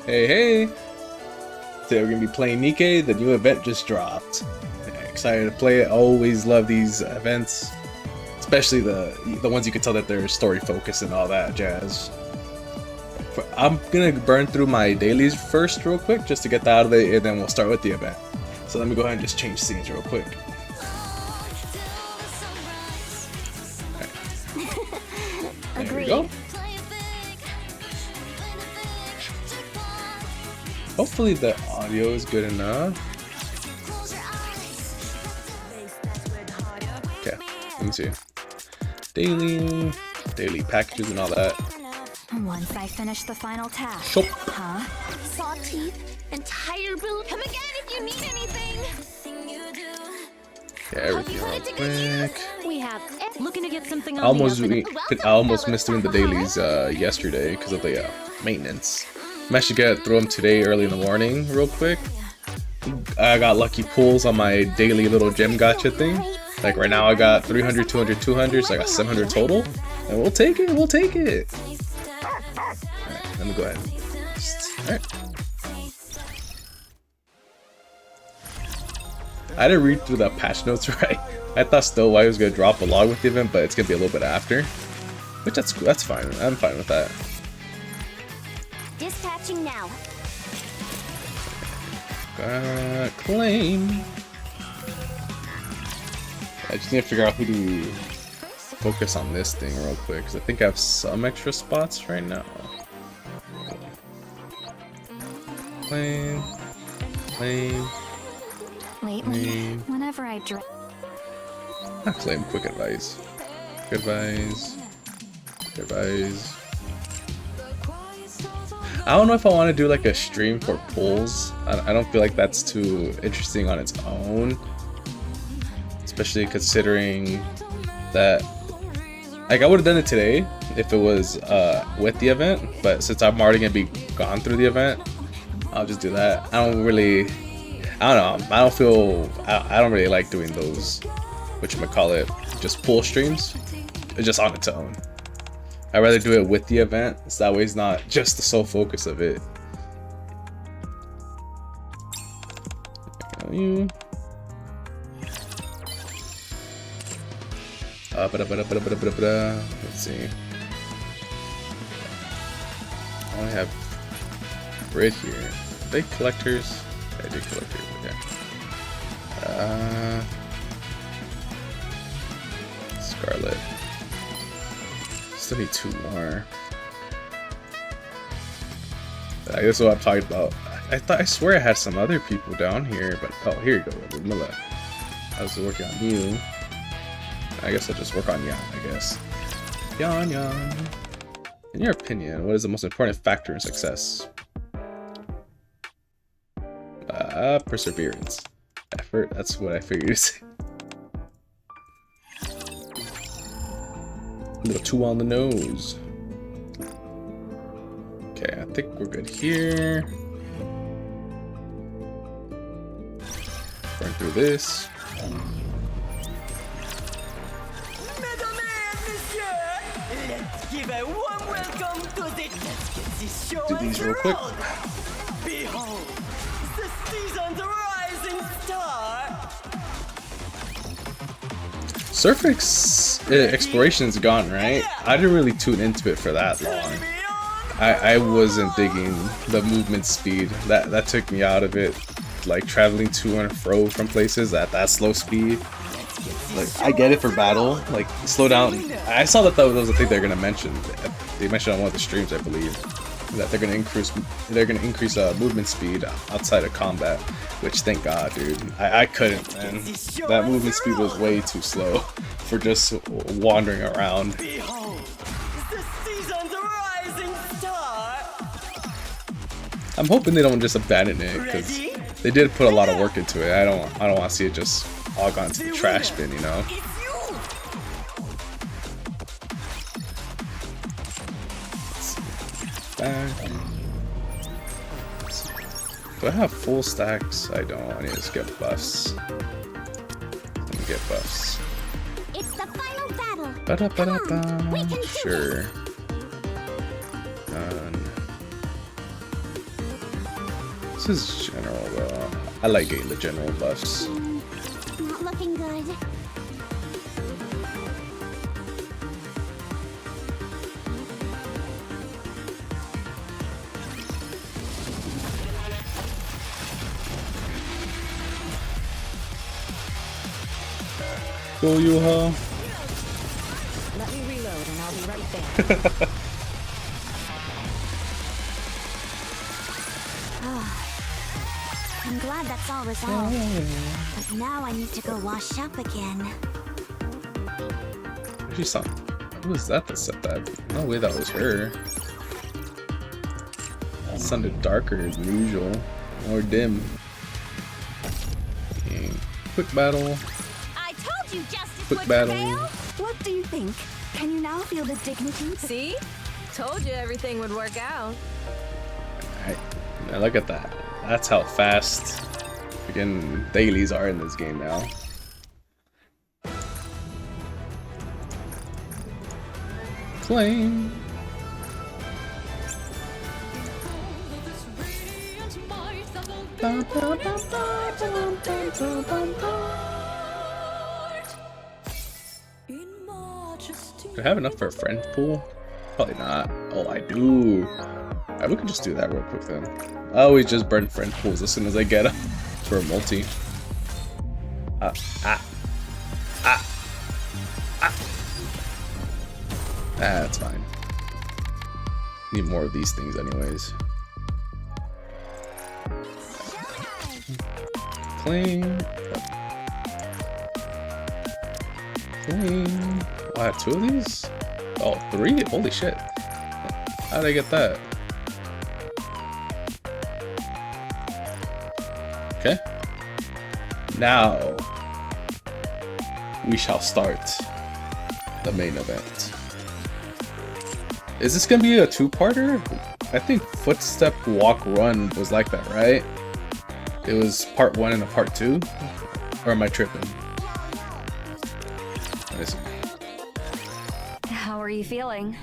Hey, hey! Today we're gonna be playing Nikke. The new event just dropped. Yeah, excited to play it. Always love these events, especially the ones you can tell that they're story focused and all that jazz. I'm gonna burn through my dailies first, real quick, just to get that out of the way, and then we'll start with the event. So let me go ahead and just change scenes real quick. Right. There we go. Hopefully the audio is good enough. Okay, let me see. Daily packages and all that. Once I finish the final task. Shop. Huh? Saw teeth, entire bill. Come again if you need anything. Yeah, everything real quick. We have looking to get something I on almost missed doing the dailies yesterday because of the maintenance. I'm actually gonna throw them today early in the morning real quick. I got lucky pulls on my daily little gem gotcha thing. Like right now I got 300, 200, 200, so I got 700 total. And we'll take it, we'll take it. Alright, let me go ahead. Alright. I didn't read through the patch notes right. I thought Still White was gonna drop along with the event, but it's gonna be a little bit after. Which that's cool, that's fine. I'm fine with that. Dispatching now. Claim. I just need to figure out who to focus on this thing real quick, because I think I have some extra spots right now. Claim. Lately, whenever I drink. Not claim, quick advice. Quick advice. Quick advice. I don't know if I want to do like a stream for pulls. I don't feel like that's too interesting on its own. Especially considering that, like, I would have done it today if it was with the event, but since I'm already gonna be gone through the event, I'll just do that. I don't really like doing those, whatchamacallit, just pull streams, just on its own. I'd rather do it with the event, so that way it's not just the sole focus of it. You. Let's see. I only have red here. Are they collectors? I did collectors, okay. Scarlet. Still need 2 more. I guess what I'm talking about. I swear I had some other people down here, but oh, here you go, Milla. I was working on you. I guess I'll just work on Yan, I guess. Yan. In your opinion, what is the most important factor in success? Perseverance. Effort, that's what I figured to say. A little too on the nose. Okay, I think we're good here. Burn through this. Give a warm welcome to the show. Do these real quick. Behold, the season's rising star. Surf Exploration's gone, right? I didn't really tune into it for that long. I wasn't digging the movement speed. That took me out of it. Like traveling to and fro from places at that slow speed. Like, I get it for battle, like slow down. I saw that was a thing they're gonna mention. They mentioned on one of the streams, I believe, that they're gonna increase movement speed outside of combat. Which, thank God, dude. I couldn't, man. That movement speed was way too slow for just wandering around. Behold, the season's rising star. I'm hoping they don't just abandon it, because they did put a lot of work into it. I don't want to see it just all gone to the trash bin, you know. Do I have full stacks? I don't. I need to just get buffs. Let me get buffs. It's the final battle. Ba-da-ba-da-ba. Sure. Done. This is general though. I like getting the general buffs. Not looking good. Go, Yuha. Let me reload and I'll be right there. I'm glad that's all resolved. But now I need to go wash up again. She saw. Who was that that said that? No way that was her. It sounded darker than usual. More dim. Okay. Quick battle. I told you justice Quick would battle. prevail. What do you think? Can you now feel the dignity? See? Told you everything would work out. Alright. Now look at that. That's how fast freaking dailies are in this game now. Flame. Do I have enough for a friend pool? Probably not. Oh, I do. Alright, we can just do that real quick then. I always just burn friend pools as soon as I get them for a multi. That's fine. Need more of these things anyways. Cling. Cling. Oh, I have 2 of these? Oh, 3? Holy shit. How did I get that? Okay. Now we shall start the main event. Is this gonna be a 2-parter? I think Footstep Walk Run was like that, right? It was part 1 and a part 2? Or am I tripping? How are you feeling?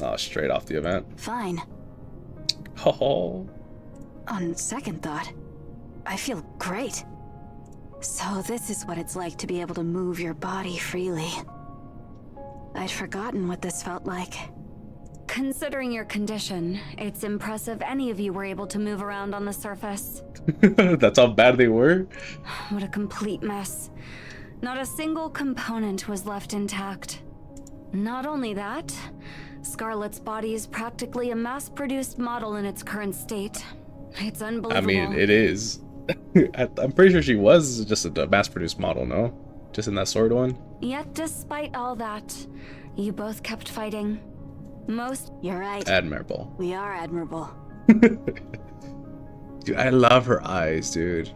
Oh, straight off the event. Fine. Oh. On second thought, I feel great. So this is what it's like to be able to move your body freely. I'd forgotten what this felt like. Considering your condition, it's impressive any of you were able to move around on the surface. That's how bad they were? What a complete mess. Not a single component was left intact. Not only that, Scarlet's body is practically a mass-produced model in its current state. It's unbelievable. I mean, it is. I'm pretty sure she was just a mass-produced model, no? Just in that sword one? Yet despite all that, you both kept fighting. You're right. Admirable. We are admirable. Dude, I love her eyes, dude.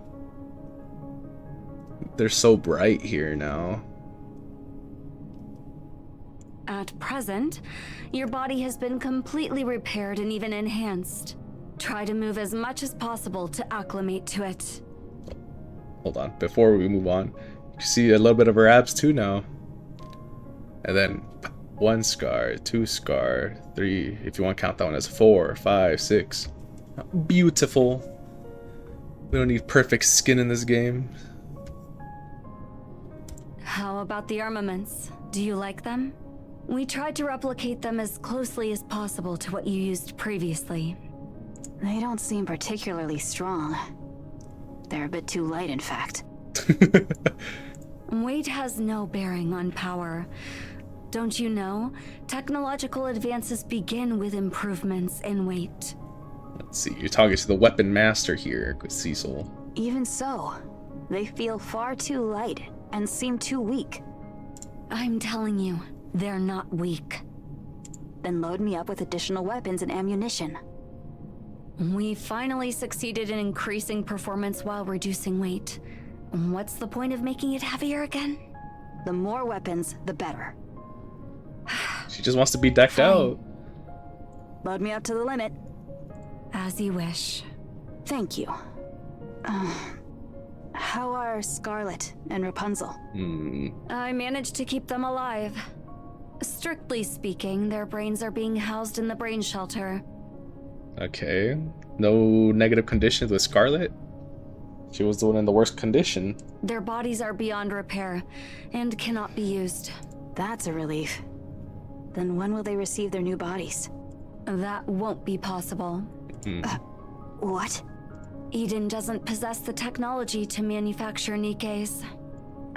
They're so bright here now. At present, your body has been completely repaired and even enhanced. Try to move as much as possible to acclimate to it. Hold on, before we move on, you see a little bit of her abs too now. And then 1 scar, 2 scar, 3, if you want to count that one as 4, 5, 6. Beautiful. We don't need perfect skin in this game. How about the armaments? Do you like them? We tried to replicate them as closely as possible to what you used previously. They don't seem particularly strong. They're a bit too light, in fact. Weight has no bearing on power. Don't you know? Technological advances begin with improvements in weight. Let's see, you're talking to the weapon master here, Cecil. Even so, they feel far too light and seem too weak. I'm telling you, they're not weak. Then load me up with additional weapons and ammunition. We finally succeeded in increasing performance while reducing weight. What's the point of making it heavier again? The more weapons, the better. She just wants to be decked out. Load me up to the limit. As you wish. Thank you. How are Scarlet and Rapunzel? I managed to keep them alive. Strictly speaking, their brains are being housed in the brain shelter. Okay. No negative conditions with Scarlet? She was the one in the worst condition. Their bodies are beyond repair and cannot be used. That's a relief. Then when will they receive their new bodies? That won't be possible. What? Eden doesn't possess the technology to manufacture Nikkes.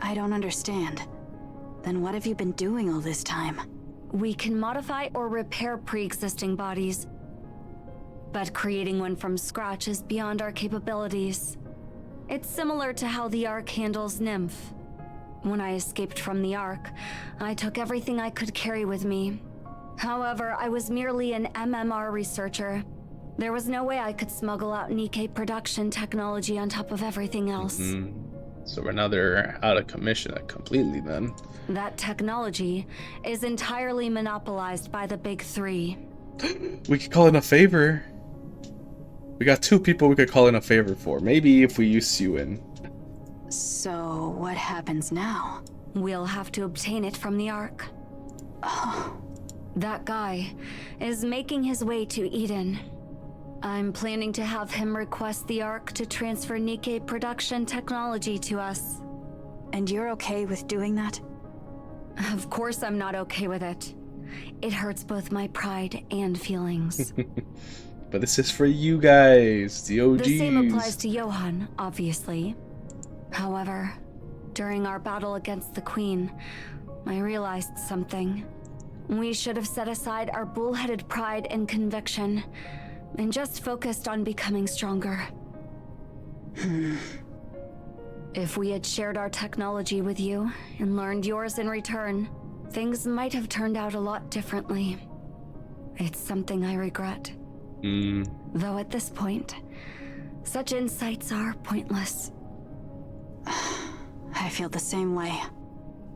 I don't understand. Then what have you been doing all this time? We can modify or repair pre-existing bodies, but creating one from scratch is beyond our capabilities. It's similar to how the Ark handles Nymph. When I escaped from the Ark, I took everything I could carry with me. However, I was merely an MMR researcher. There was no way I could smuggle out Nikke production technology on top of everything else. So right now they're out of commission completely then. That technology is entirely monopolized by the big three. We could call in a favor. We got 2 people we could call in a favor for. Maybe if we use Suen. So what happens now? We'll have to obtain it from the Ark. That guy is making his way to Eden. I'm planning to have him request the Ark to transfer Nikke production technology to us. And you're okay with doing that? Of course I'm not okay with it. It hurts both my pride and feelings. But this is for you guys, the OGs. The same applies to Johan, obviously. However, during our battle against the Queen, I realized something. We should have set aside our bullheaded pride and conviction, and just focused on becoming stronger. If we had shared our technology with you, and learned yours in return, things might have turned out a lot differently. It's something I regret. Though at this point, such insights are pointless. I feel the same way.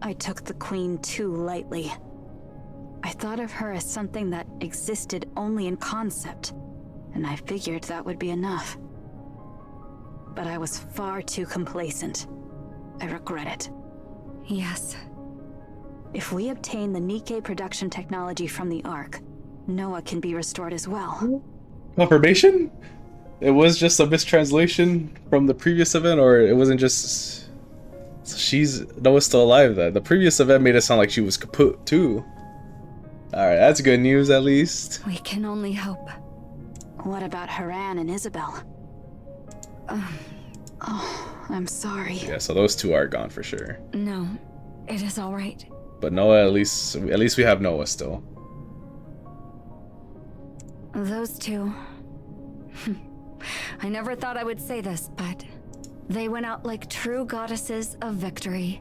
I took the Queen too lightly. I thought of her as something that existed only in concept, and I figured that would be enough. But I was far too complacent. I regret it. Yes. If we obtain the Nikke production technology from the Ark, Noah can be restored as well. Confirmation? It was just a mistranslation from the previous event, or it wasn't just... Noah's still alive then. The previous event made it sound like she was kaput too. Alright, that's good news at least. We can only hope. What about Haran and Isabel? Oh, I'm sorry. Yeah, so those 2 are gone for sure. No, it is all right. But Noah, at least we have Noah still. Those 2. I never thought I would say this, but they went out like true goddesses of victory.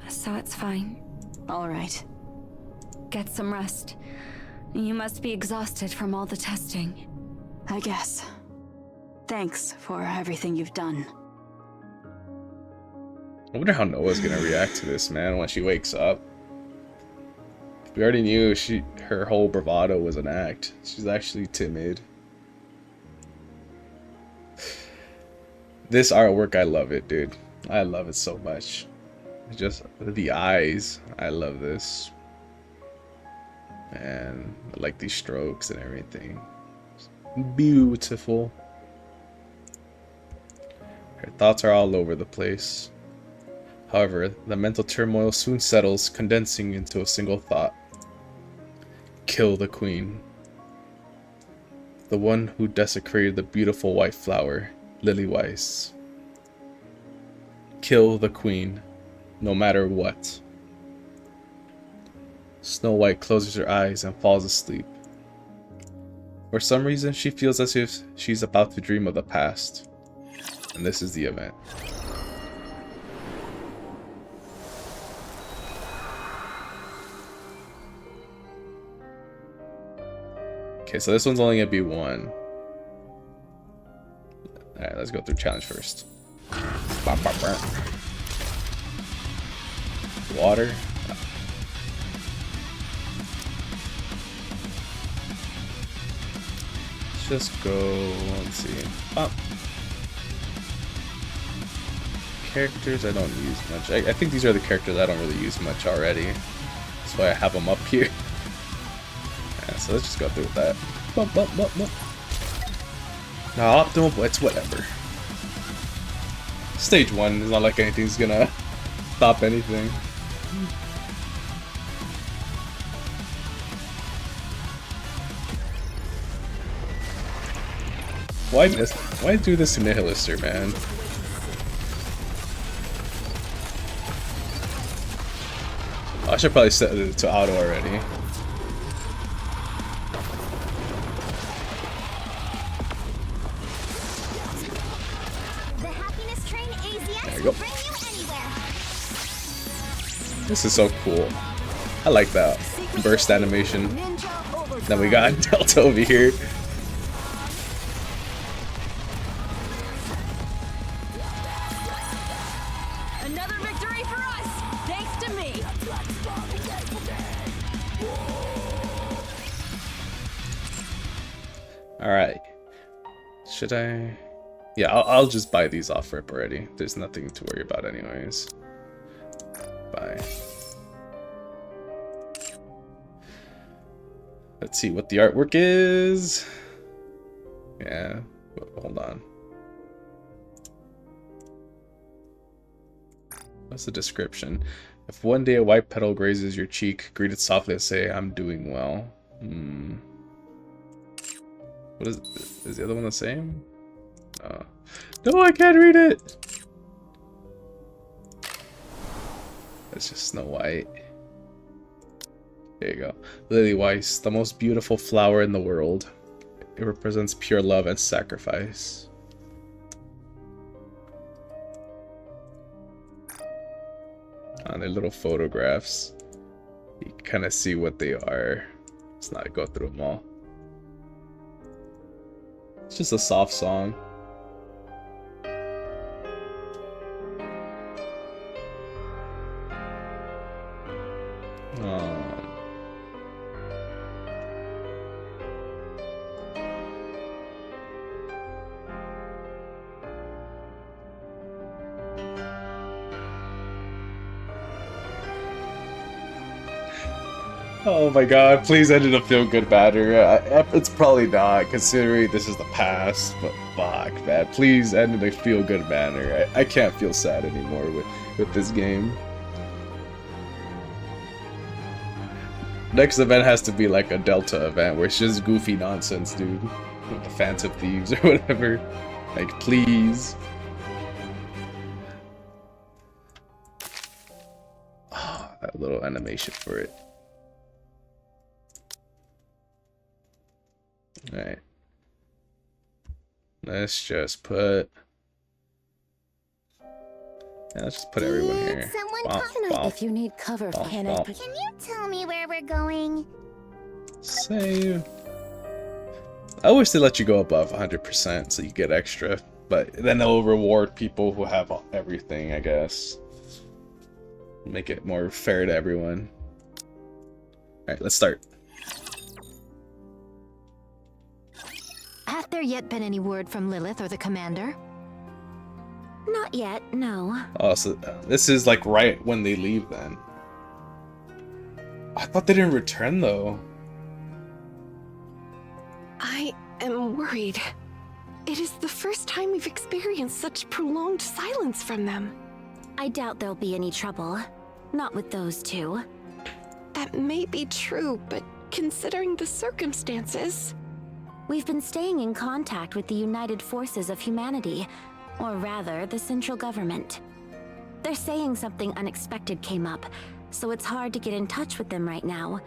So it's fine. All right. Get some rest. You must be exhausted from all the testing. I guess. Thanks for everything you've done. I wonder how Noah's gonna react to this, man, when she wakes up. We already knew her whole bravado was an act. She's actually timid. This artwork, I love it, dude. I love it so much. Just the eyes. I love this. And I like these strokes and everything. Beautiful. Her thoughts are all over the place. However, the mental turmoil soon settles, condensing into a single thought. Kill the Queen. The one who desecrated the beautiful white flower, Lily Weiss. Kill the Queen, no matter what. Snow White closes her eyes and falls asleep. For some reason, she feels as if she's about to dream of the past. And this is the event. Okay, so this one's only gonna be 1. Alright, let's go through challenge first. Water. Let's just go, let's see. Up. Characters I don't use much. I think these are the characters I don't really use much already. That's why I have them up here. Yeah, so let's just go through with that. No, optimal, but it's whatever. Stage 1 is not like anything's gonna stop anything. Why do this to Nihilister, man? I should probably set it to auto already. There you go. This is so cool. I like that burst animation. Then we got Delta over here. Another victory for us, thanks to me. All right. Should I? Yeah, I'll just buy these off rip already. There's nothing to worry about anyways. Bye. Let's see what the artwork is. Yeah, hold on. What's the description? If one day a white petal grazes your cheek, greet it softly and say, "I'm doing well." What is the other one the same? No, I can't read it! That's just Snow White. There you go. Lily Weiss, the most beautiful flower in the world. It represents pure love and sacrifice. They're little photographs. You can kind of see what they are. Let's not go through them all. It's just a soft song. Oh my god, please end in a feel-good banner. It's probably not, considering this is the past, but fuck, man. Please end in a feel-good banner. I can't feel sad anymore with this game. Next event has to be like a Delta event, where it's just goofy nonsense, dude. With the Phantom Thieves or whatever. Like, please. Oh, that little animation for it. Alright. Let's just put... Yeah, let's just put everyone here. If you need cover, can you tell me where we're going? Save. I wish they let you go above 100% so you get extra, but then they'll reward people who have everything, I guess. Make it more fair to everyone. Alright, let's start. Have there yet been any word from Lilith or the commander? Not yet, no. Oh, so this is like right when they leave then. I thought they didn't return though. I am worried. It is the first time we've experienced such prolonged silence from them. I doubt there'll be any trouble. Not with those two. That may be true, but considering the circumstances... We've been staying in contact with the United Forces of Humanity, or rather, the central government. They're saying something unexpected came up, so it's hard to get in touch with them right now.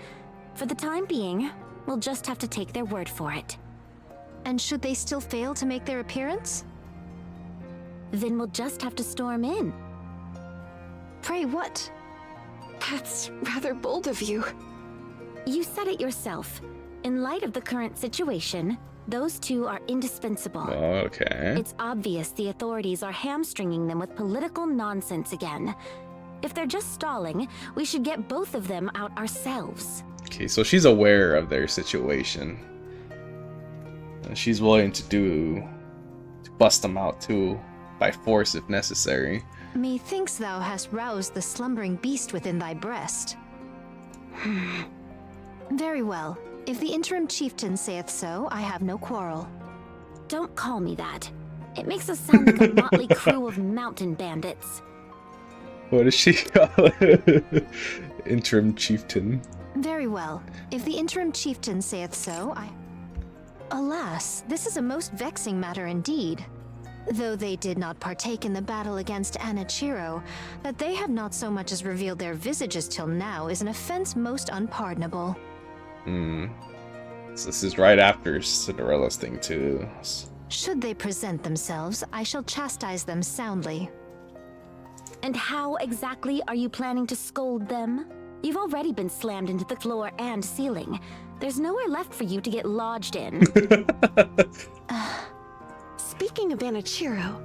For the time being, we'll just have to take their word for it. And should they still fail to make their appearance? Then we'll just have to storm in. Pray what? That's rather bold of you. You said it yourself. In light of the current situation, those two are indispensable. Okay. It's obvious the authorities are hamstringing them with political nonsense again. If they're just stalling, we should get both of them out ourselves. Okay, so she's aware of their situation. And she's willing to bust them out too, by force if necessary. Methinks thou hast roused the slumbering beast within thy breast. Very well. If the interim chieftain saith so, I have no quarrel. Don't call me that. It makes us sound like a motley crew of mountain bandits. What does she call it? Interim chieftain. Very well. If the interim chieftain saith so, Alas, this is a most vexing matter indeed. Though they did not partake in the battle against Anichiro, that they have not so much as revealed their visages till now is an offense most unpardonable. So this is right after Cinderella's thing too. Should they present themselves, I shall chastise them soundly. And how exactly are you planning to scold them? You've already been slammed into the floor and ceiling. There's nowhere left for you to get lodged in. Speaking of Anichiro,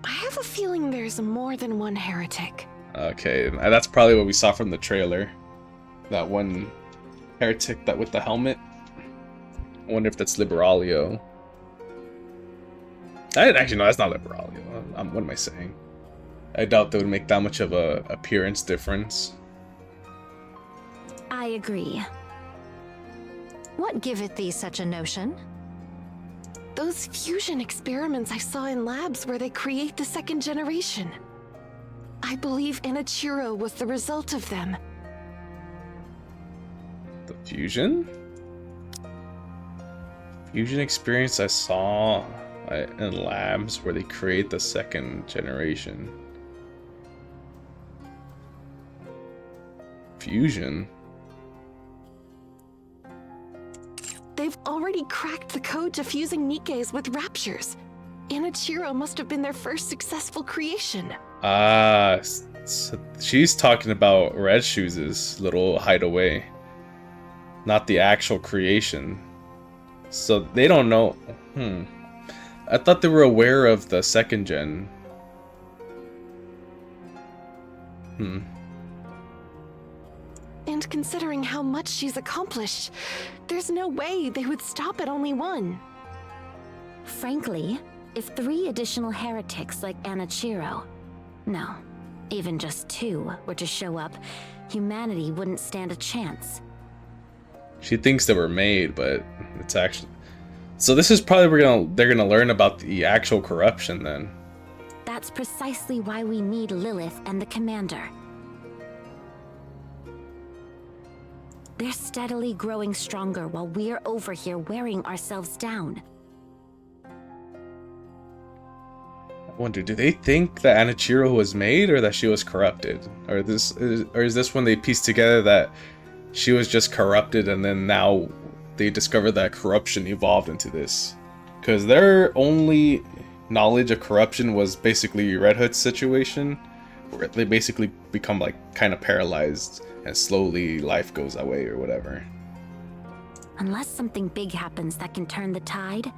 I have a feeling there's more than one heretic. Okay, and that's probably what we saw from the trailer. That one heretic that with the helmet. I wonder if that's Liberalio. Actually, no, that's not Liberalio. What am I saying? I doubt they would make that much of a appearance difference. I agree. What giveth thee such a notion? Those fusion experiments I saw in labs where they create the second generation. I believe Anichiro was the result of them. The fusion? Fusion experience I saw in labs where they create the second generation. Fusion? They've already cracked the code to fusing Nikkes with raptures. Anichiro must have been their first successful creation. Ah, so she's talking about Red Shoes' little hideaway, not the actual creation. So they don't know. I thought they were aware of the second gen. And considering how much she's accomplished, there's no way they would stop at only one. Frankly, if 3 additional heretics like Anichiro, no, even just 2 were to show up, humanity wouldn't stand a chance. She thinks they were made, but it's actually... So this is probably where they're gonna learn about the actual corruption then. That's precisely why we need Lilith and the commander. They're steadily growing stronger while we're over here wearing ourselves down. I wonder, do they think that Anichiro was made or that she was corrupted? Or is this when they piece together that she was just corrupted and then now they discover that corruption evolved into this? Because their only knowledge of corruption was basically Red Hood's situation, where they basically become like kind of paralyzed and slowly life goes away or whatever. Unless something big happens that can turn the tide,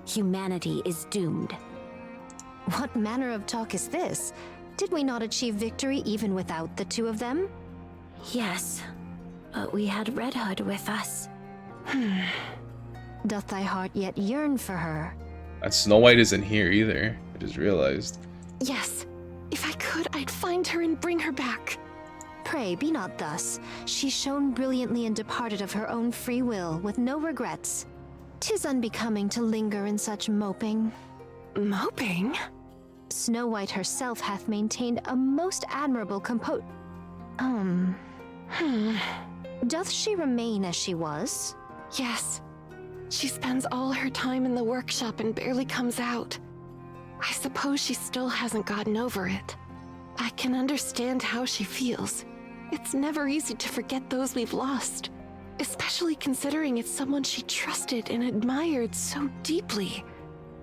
humanity is doomed. What manner of talk is this? Did we not achieve victory even without the 2 of them? Yes, but we had Red Hood with us. Doth thy heart yet yearn for her? And Snow White isn't here either, I just realized. Yes, if I could, I'd find her and bring her back. Pray, be not thus. She shone brilliantly and departed of her own free will, with no regrets. 'Tis unbecoming to linger in such moping. Moping? Snow White herself hath maintained a most admirable Doth she remain as she was? Yes. She spends all her time in the workshop and barely comes out. I suppose she still hasn't gotten over it. I can understand how she feels. It's never easy to forget those we've lost, especially considering it's someone she trusted and admired so deeply.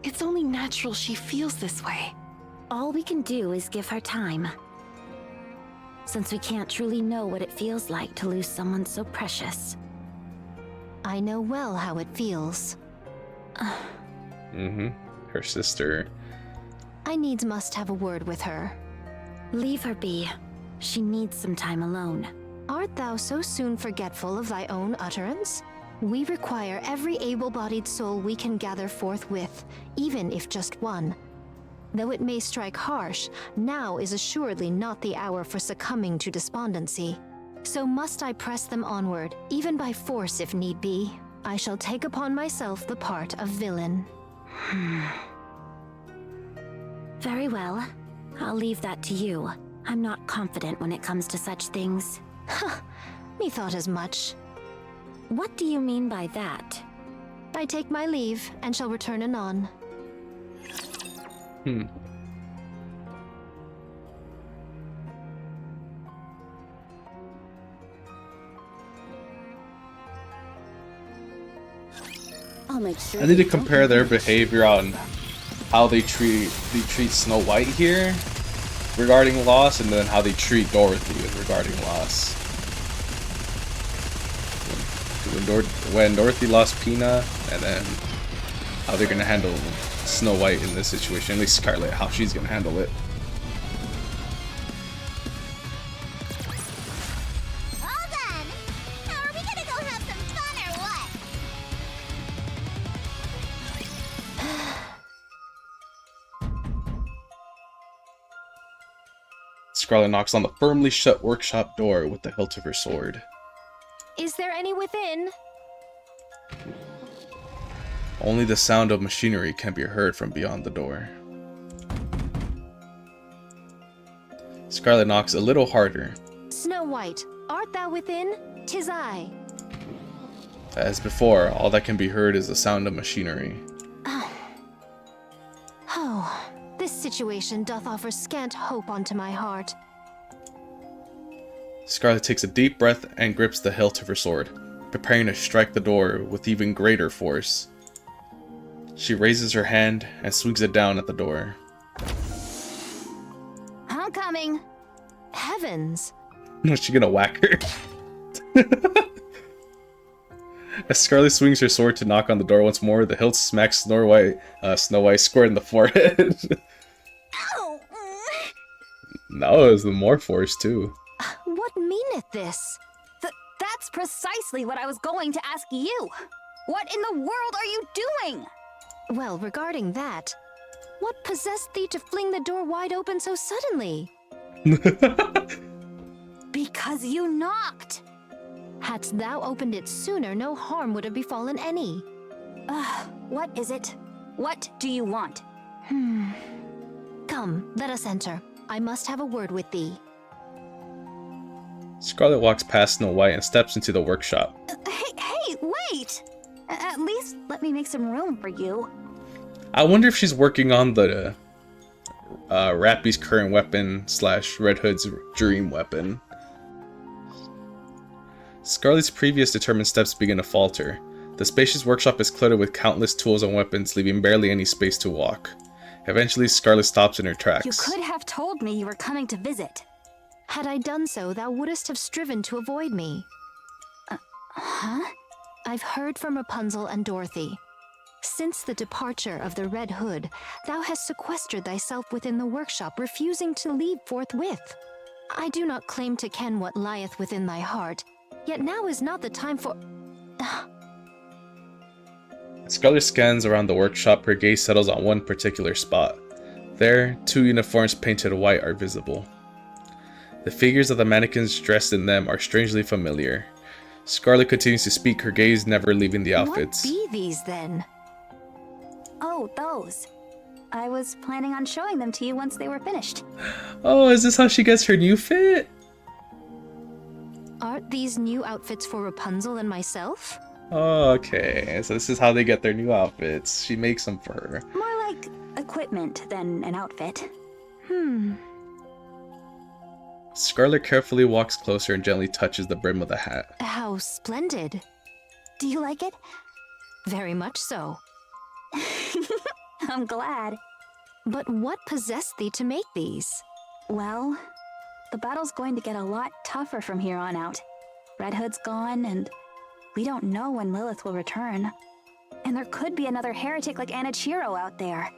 It's only natural she feels this way. All we can do is give her time. Since we can't truly know what it feels like to lose someone so precious. I know well how it feels. Her sister. I needs must have a word with her. Leave her be. She needs some time alone. Art thou so soon forgetful of thy own utterance? We require every able-bodied soul we can gather forthwith, even if just one. Though it may strike harsh, now is assuredly not the hour for succumbing to despondency. So must I press them onward, even by force if need be. I shall take upon myself the part of villain. Very well. I'll leave that to you. I'm not confident when it comes to such things. Methought as much. What do you mean by that? I take my leave and shall return anon. I'll make sure. I need to compare their behavior on how they treat Snow White here regarding loss, and then how they treat Dorothy regarding loss. When Dorothy lost Pina, and then how they're gonna handle Snow White in this situation. At least Scarlet, how she's gonna handle it. All done. Now are we gonna go have some fun or what? Scarlet knocks on the firmly shut workshop door with the hilt of her sword. Is there any within? Only the sound of machinery can be heard from beyond the door. Scarlet knocks a little harder. Snow White, art thou within? 'Tis I. As before, all that can be heard is the sound of machinery. Oh, this situation doth offer scant hope unto my heart. Scarlet takes a deep breath and grips the hilt of her sword, preparing to strike the door with even greater force. She raises her hand and swings it down at the door. I'm coming. Heavens. Is she gonna whack her? As Scarlet swings her sword to knock on the door once more, the hilt smacks Snow White square in the forehead. Ow! No, it was the more force too. What meaneth this? That's precisely what I was going to ask you. What in the world are you doing? Well, regarding that, what possessed thee to fling the door wide open so suddenly? Because you knocked. Hadst thou opened it sooner, no harm would have befallen any. What is it? What do you want? Come, let us enter. I must have a word with thee. Scarlet walks past Snow White and steps into the workshop. Hey, wait! At least let me make some room for you. I wonder if she's working on the Rappy's current weapon / Red Hood's dream weapon. Scarlet's previous determined steps begin to falter. The spacious workshop is cluttered with countless tools and weapons, leaving barely any space to walk. Eventually, Scarlet stops in her tracks. You could have told me you were coming to visit. Had I done so, thou wouldst have striven to avoid me. Huh? I've heard from Rapunzel and Dorothy. Since the departure of the Red Hood, thou hast sequestered thyself within the workshop, refusing to leave forthwith. I do not claim to ken what lieth within thy heart, yet now is not the time for... Scarlet scans around the workshop, her gaze settles on one particular spot. There, 2 uniforms painted white are visible. The figures of the mannequins dressed in them are strangely familiar. Scarlet continues to speak, her gaze never leaving the outfits. What be these, then? Oh, those. I was planning on showing them to you once they were finished. Oh, is this how she gets her new fit? Aren't these new outfits for Rapunzel and myself? Oh, okay. So this is how they get their new outfits. She makes them for her. More like equipment than an outfit. Scarlet carefully walks closer and gently touches the brim of the hat. How splendid. Do you like it? Very much so. I'm glad. But what possessed thee to make these? Well, the battle's going to get a lot tougher from here on out. Red Hood's gone, and we don't know when Lilith will return. And there could be another heretic like Anichiro out there.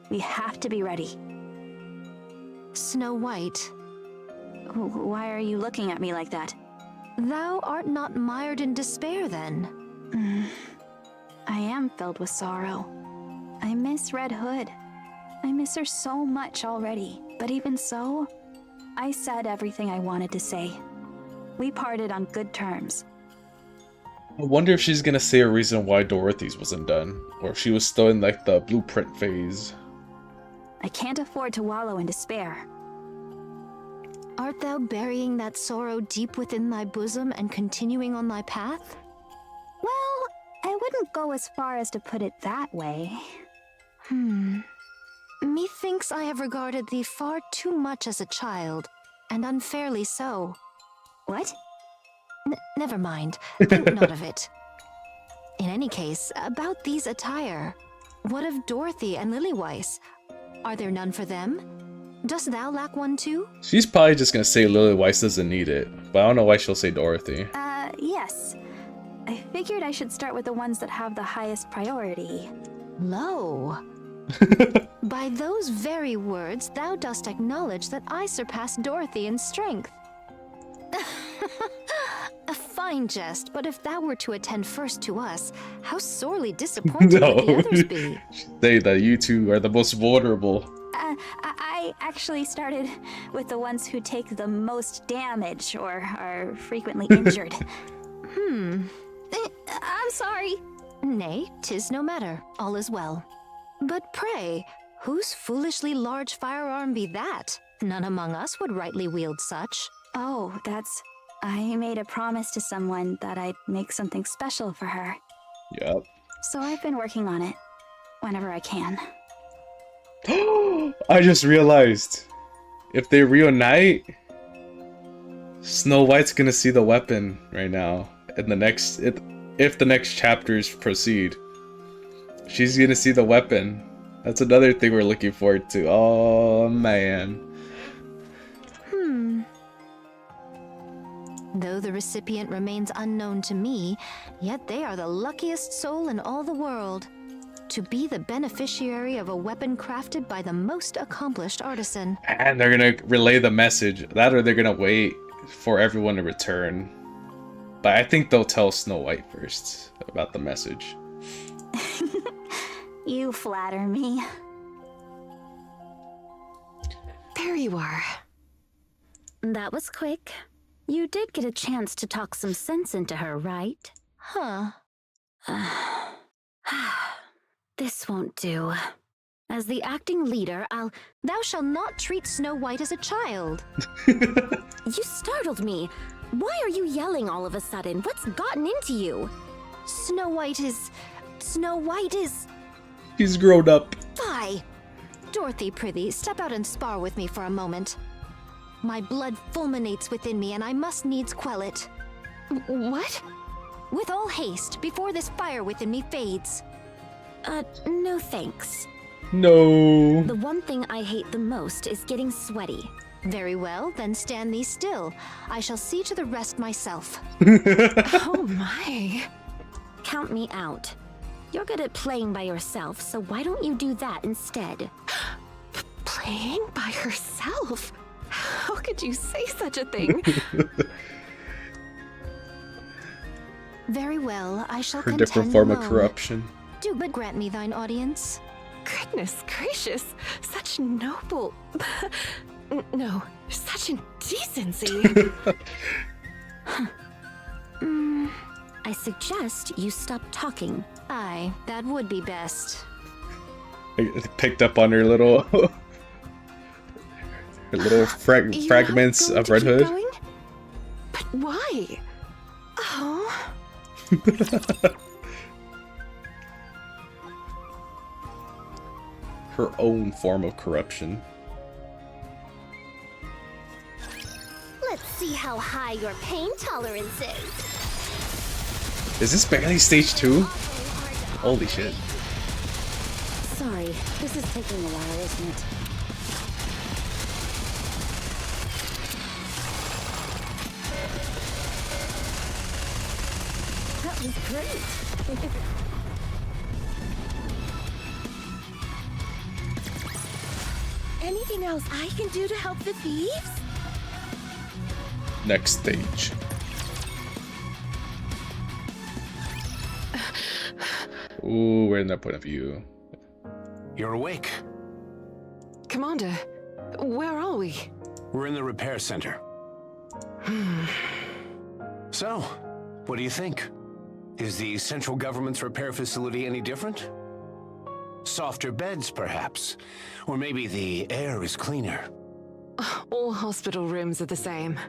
We have to be ready. Snow White, Why are you looking at me like that? thou art not mired in despair, then? I am filled with sorrow. I miss Red Hood. I miss her so much already. But even so, I said everything I wanted to say. We parted on good terms. I wonder if she's gonna say a reason why Dorothy's wasn't done, or if she was still in like the blueprint phase. I can't afford to wallow in despair. Art thou burying that sorrow deep within thy bosom and continuing on thy path? Well, I wouldn't go as far as to put it that way. Methinks I have regarded thee far too much as a child, and unfairly so. What? Never mind. Think not of it. In any case, about these attire. What of Dorothy and Lillyweiss? Are there none for them? Dost thou lack one too? She's probably just gonna say Lillyweiss doesn't need it, but I don't know why she'll say Dorothy. Yes. I figured I should start with the ones that have the highest priority. Lo! By those very words, thou dost acknowledge that I surpass Dorothy in strength. A fine jest, but if thou were to attend first to us, how sorely disappointed would the others be? Say that you two are the most vulnerable. I actually started with the ones who take the most damage or are frequently injured. I'm sorry. Nay, 'tis no matter. All is well. But pray, whose foolishly large firearm be that? None among us would rightly wield such. Oh, I made a promise to someone that I'd make something special for her. Yep. So I've been working on it, whenever I can. I just realized, if they reunite, Snow White's gonna see the weapon right now. In the next, if the next chapters proceed, she's gonna see the weapon. That's another thing we're looking forward to. Oh man. Though the recipient remains unknown to me, yet they are the luckiest soul in all the world. To be the beneficiary of a weapon crafted by the most accomplished artisan. And they're gonna relay the message. That or they're gonna wait for everyone to return. But I think they'll tell Snow White first about the message. You flatter me. There you are. That was quick. You did get a chance to talk some sense into her, right? Huh. This won't do. As the acting leader, Thou shalt not treat Snow White as a child. You startled me. Why are you yelling all of a sudden? What's gotten into you? Snow White is... He's grown up. Fie! Dorothy, prithee, step out and spar with me for a moment. My blood fulminates within me and I must needs quell it. What? With all haste, before this fire within me fades. No thanks. No. The one thing I hate the most is getting sweaty. Very well, then stand thee still. I shall see to the rest myself. Oh my. Count me out. You're good at playing by yourself, so why don't you do that instead? Playing by herself? How could you say such a thing? Very well, I shall Her contend different form of alone. corruption. Do but grant me thine audience. Goodness gracious, such noble... No, such indecency. I suggest you stop talking. Aye, that would be best. I picked up on her little... her little You're fragments going of to Red keep Hood. going? But why? Oh... Her own form of corruption. Let's see how high your pain tolerance is. Is this barely stage 2? Holy shit. Sorry, this is taking a while, isn't it? That was great. Anything else I can do to help the thieves? Next stage. Ooh, we're in that point of view. You're awake. Commander, where are we? We're in the repair center. So, what do you think? Is the central government's repair facility any different? Softer beds, perhaps? Or maybe the air is cleaner? All hospital rooms are the same.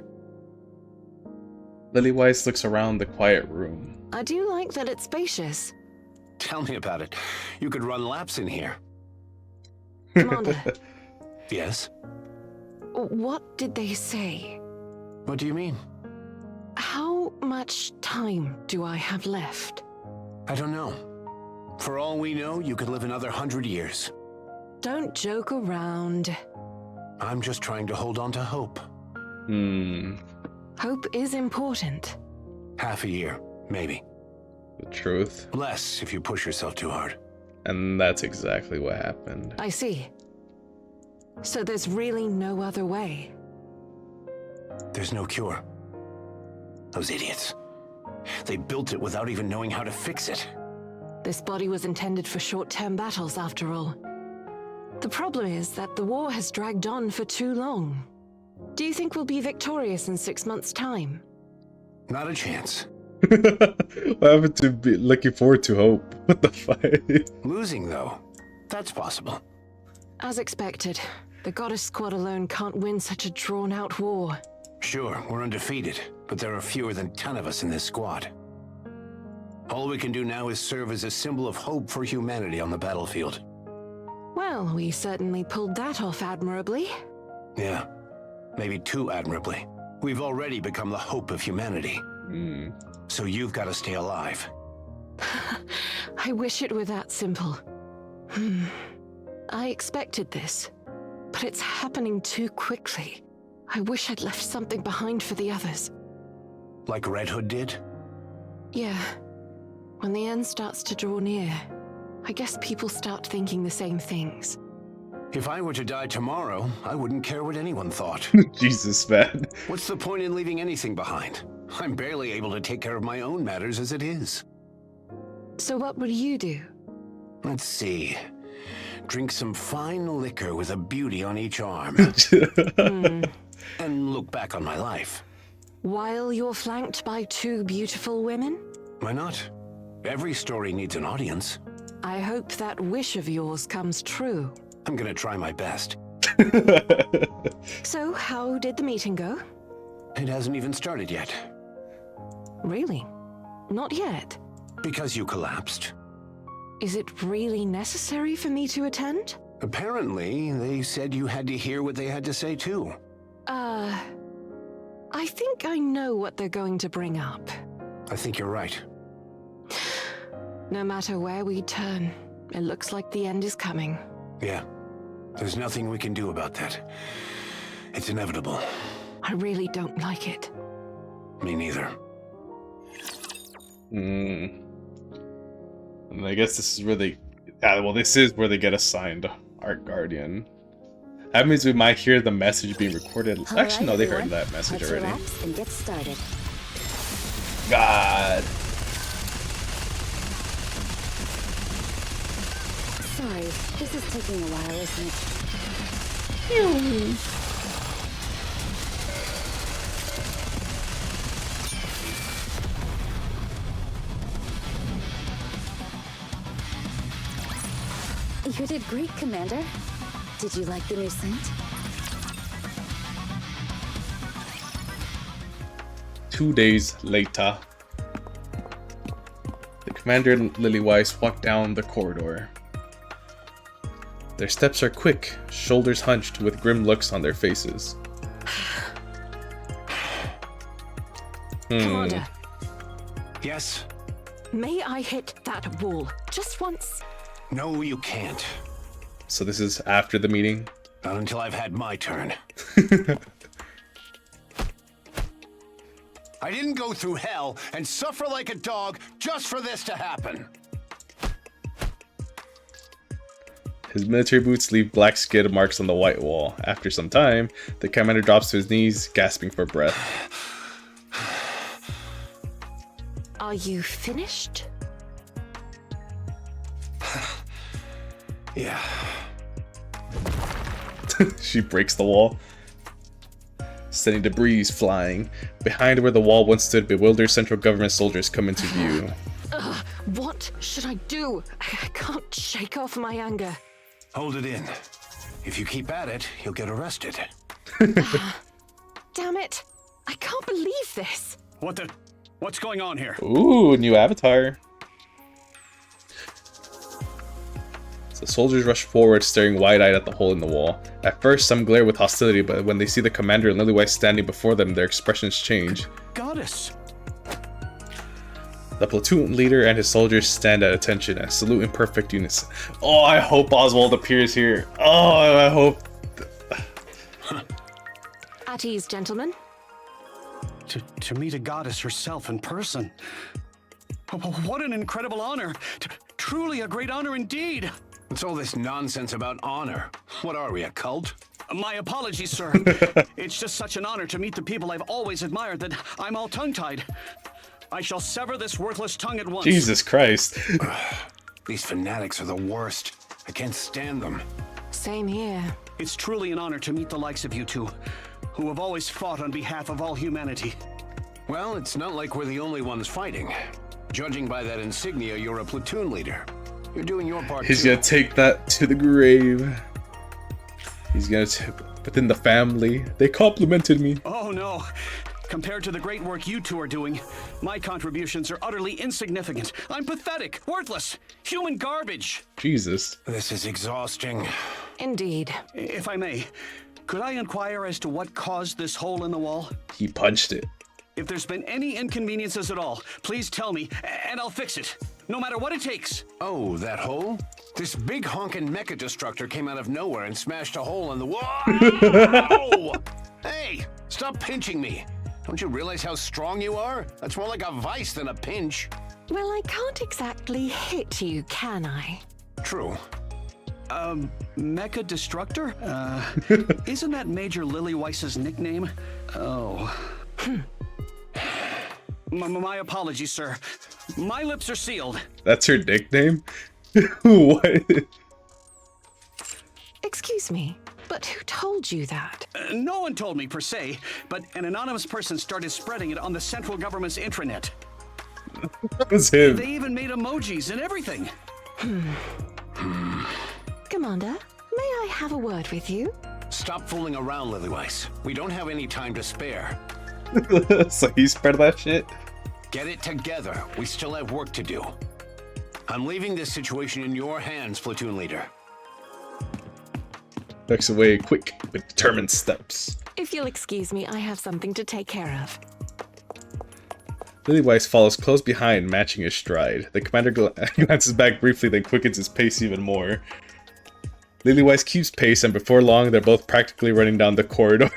Lily Weiss looks around the quiet room. I do like that it's spacious. Tell me about it. You could run laps in here. Commander, Yes? what did they say? What do you mean? How much time do I have left? I don't know. For all we know, you could live another 100 years. Don't joke around. I'm just trying to hold on to hope. Hope is important. Half a year, maybe. The truth. Less if you push yourself too hard. And that's exactly what happened. I see. So there's really no other way. There's no cure. Those idiots. They built it without even knowing how to fix it. This body was intended for short-term battles, after all. The problem is that the war has dragged on for too long. Do you think we'll be victorious in 6 months' time? Not a chance. What happened to be looking forward to hope? What the fight? Losing, though, that's possible. As expected, the Goddess Squad alone can't win such a drawn-out war. Sure, we're undefeated, but there are fewer than 10 of us in this squad. All we can do now is serve as a symbol of hope for humanity on the battlefield. Well, we certainly pulled that off admirably. Yeah, maybe too admirably. We've already become the hope of humanity. So you've got to stay alive. I wish it were that simple. I expected this, but it's happening too quickly. I wish I'd left something behind for the others. Like Red Hood did? Yeah. When the end starts to draw near, I guess people start thinking the same things. If I were to die tomorrow, I wouldn't care what anyone thought. Jesus, man. What's the point in leaving anything behind? I'm barely able to take care of my own matters as it is. So what would you do? Let's see. Drink some fine liquor with a beauty on each arm. And look back on my life. While you're flanked by 2 beautiful women? Why not? Every story needs an audience. I hope that wish of yours comes true. I'm gonna try my best. So, how did the meeting go? It hasn't even started yet. Really? Not yet? Because you collapsed. Is it really necessary for me to attend? Apparently, they said you had to hear what they had to say too. I think I know what they're going to bring up. I think you're right. No matter where we turn, it looks like the end is coming. Yeah. There's nothing we can do about that. It's inevitable. I really don't like it. Me neither. And I guess this is where they... well, this is where they get assigned Ark Guardian. That means we might hear the message being recorded. Actually, no, they heard that message already. Relax and get started. God. Sorry, this is taking a while, isn't it? You did great, Commander. Did you like the new scent? 2 days later, the commander and Lily Weiss walk down the corridor. Their steps are quick, shoulders hunched with grim looks on their faces. Commander, Yes? may I hit that wall just once? No, you can't. So this is after the meeting? Not until I've had my turn. I didn't go through hell and suffer like a dog just for this to happen. His military boots leave black skid marks on the white wall. After some time, the commander drops to his knees, gasping for breath. Are you finished? Yeah. She breaks the wall. sending debris flying. Behind where the wall once stood, bewildered central government soldiers come into view. What should I do? I can't shake off my anger. Hold it in. If you keep at it, you'll get arrested. Damn it! I can't believe this. What's going on here? Ooh, new avatar. So soldiers rush forward, staring wide-eyed at the hole in the wall. At first, some glare with hostility, but when they see the commander and Lilywhite standing before them, their expressions change. Goddess! The platoon leader and his soldiers stand at attention and salute in perfect unison. Oh, I hope Oswald appears here. Oh, I hope... At ease, gentlemen. To meet a goddess herself in person. What an incredible honor! Truly a great honor indeed! What's all this nonsense about honor? What are we, a cult? My apologies, sir. It's just such an honor to meet the people I've always admired that I'm all tongue-tied. I shall sever this worthless tongue at once. Jesus Christ. These fanatics are the worst. I can't stand them. Same here. It's truly an honor to meet the likes of you two, who have always fought on behalf of all humanity. Well, it's not like we're the only ones fighting. Judging by that insignia, you're a platoon leader. You're doing your part He's too. gonna take that to the grave. He's gonna within the family. They complimented me. Oh no. Compared to the great work you two are doing, my contributions are utterly insignificant. I'm pathetic, worthless, human garbage. Jesus. This is exhausting. Indeed. If I may, could I inquire as to what caused this hole in the wall? He punched it. If there's been any inconveniences at all, please tell me, and I'll fix it. No matter what it takes. Oh, that hole? This big honkin' mecha destructor came out of nowhere and smashed a hole in the wall. Ow! Hey, stop pinching me. Don't you realize how strong you are? That's more like a vice than a pinch. Well, I can't exactly hit you, can I? True. Mecha Destructor? Isn't that Major Lillyweiss's nickname? Oh. My apologies, sir. My lips are sealed. That's her nickname? What? Excuse me, but who told you that? No one told me per se, but an anonymous person started spreading it on the central government's intranet. That was him. They even made emojis and everything. Commander, may I have a word with you? Stop fooling around, Lilyweiss. We don't have any time to spare. So he spread that shit? Get it together. We still have work to do. I'm leaving this situation in your hands, platoon leader. Backs away quick with determined steps. If you'll excuse me, I have something to take care of. Lilyweiss follows close behind, matching his stride. The commander glances back briefly, then quickens his pace even more. Lilyweiss keeps pace, and before long, they're both practically running down the corridor.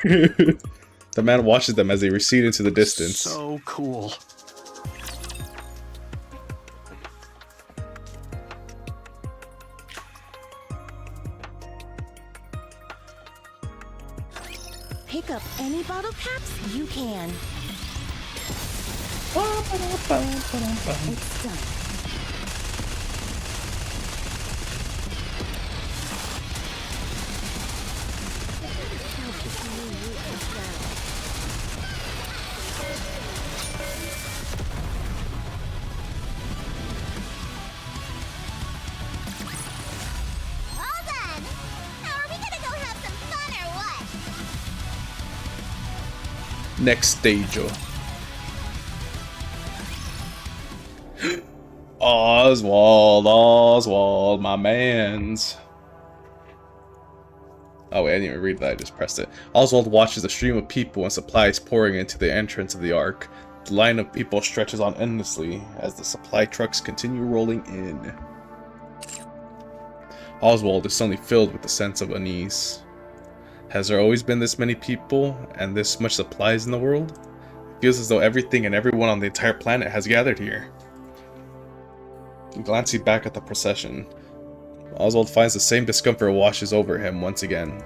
The man watches them as they recede into the distance. So cool. Pick up any bottle caps you can. It's done. Well then, now are we gonna go have some fun or what? Next stage. Oswald, my mans. Oh wait, I didn't even read that, I just pressed it. Oswald watches a stream of people and supplies pouring into the entrance of the Ark. The line of people stretches on endlessly as the supply trucks continue rolling in. Oswald is suddenly filled with a sense of unease. Has there always been this many people and this much supplies in the world? It feels as though everything and everyone on the entire planet has gathered here. Glancing back at the procession, Oswald finds the same discomfort washes over him once again.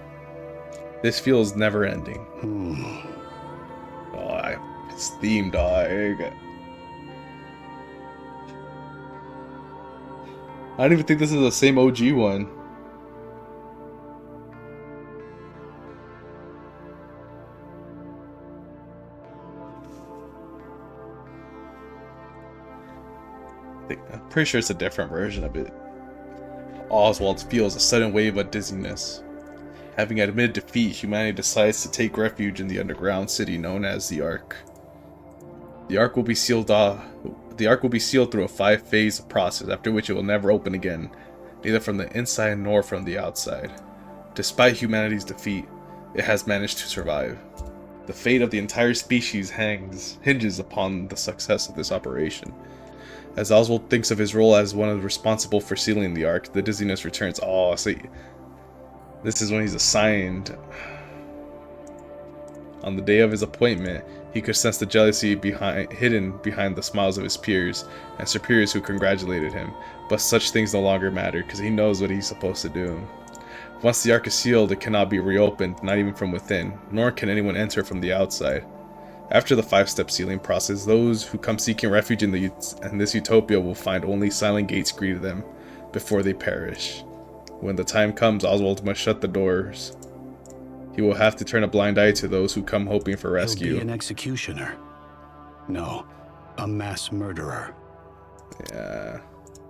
This feels never-ending. Oh, it's theme, dog. I don't even think this is the same OG one. I'm pretty sure it's a different version of it. Oswald feels a sudden wave of dizziness. Having admitted defeat, humanity decides to take refuge in the underground city known as the Ark. The Ark will be sealed through a 5-phase process, after which it will never open again, neither from the inside nor from the outside. Despite humanity's defeat, it has managed to survive. The fate of the entire species hinges upon the success of this operation. As Oswald thinks of his role as one of the responsible for sealing the Ark, the dizziness returns. Oh, see, this is when he's assigned. On the day of his appointment, he could sense the jealousy hidden behind the smiles of his peers and superiors who congratulated him, but such things no longer matter because he knows what he's supposed to do. Once the Ark is sealed, it cannot be reopened, not even from within, nor can anyone enter from the outside. After the 5-step sealing process, those who come seeking refuge in this utopia will find only silent gates greet them before they perish. When the time comes, Oswald must shut the doors. He will have to turn a blind eye to those who come hoping for rescue. He'll be an executioner. No, a mass murderer. Yeah.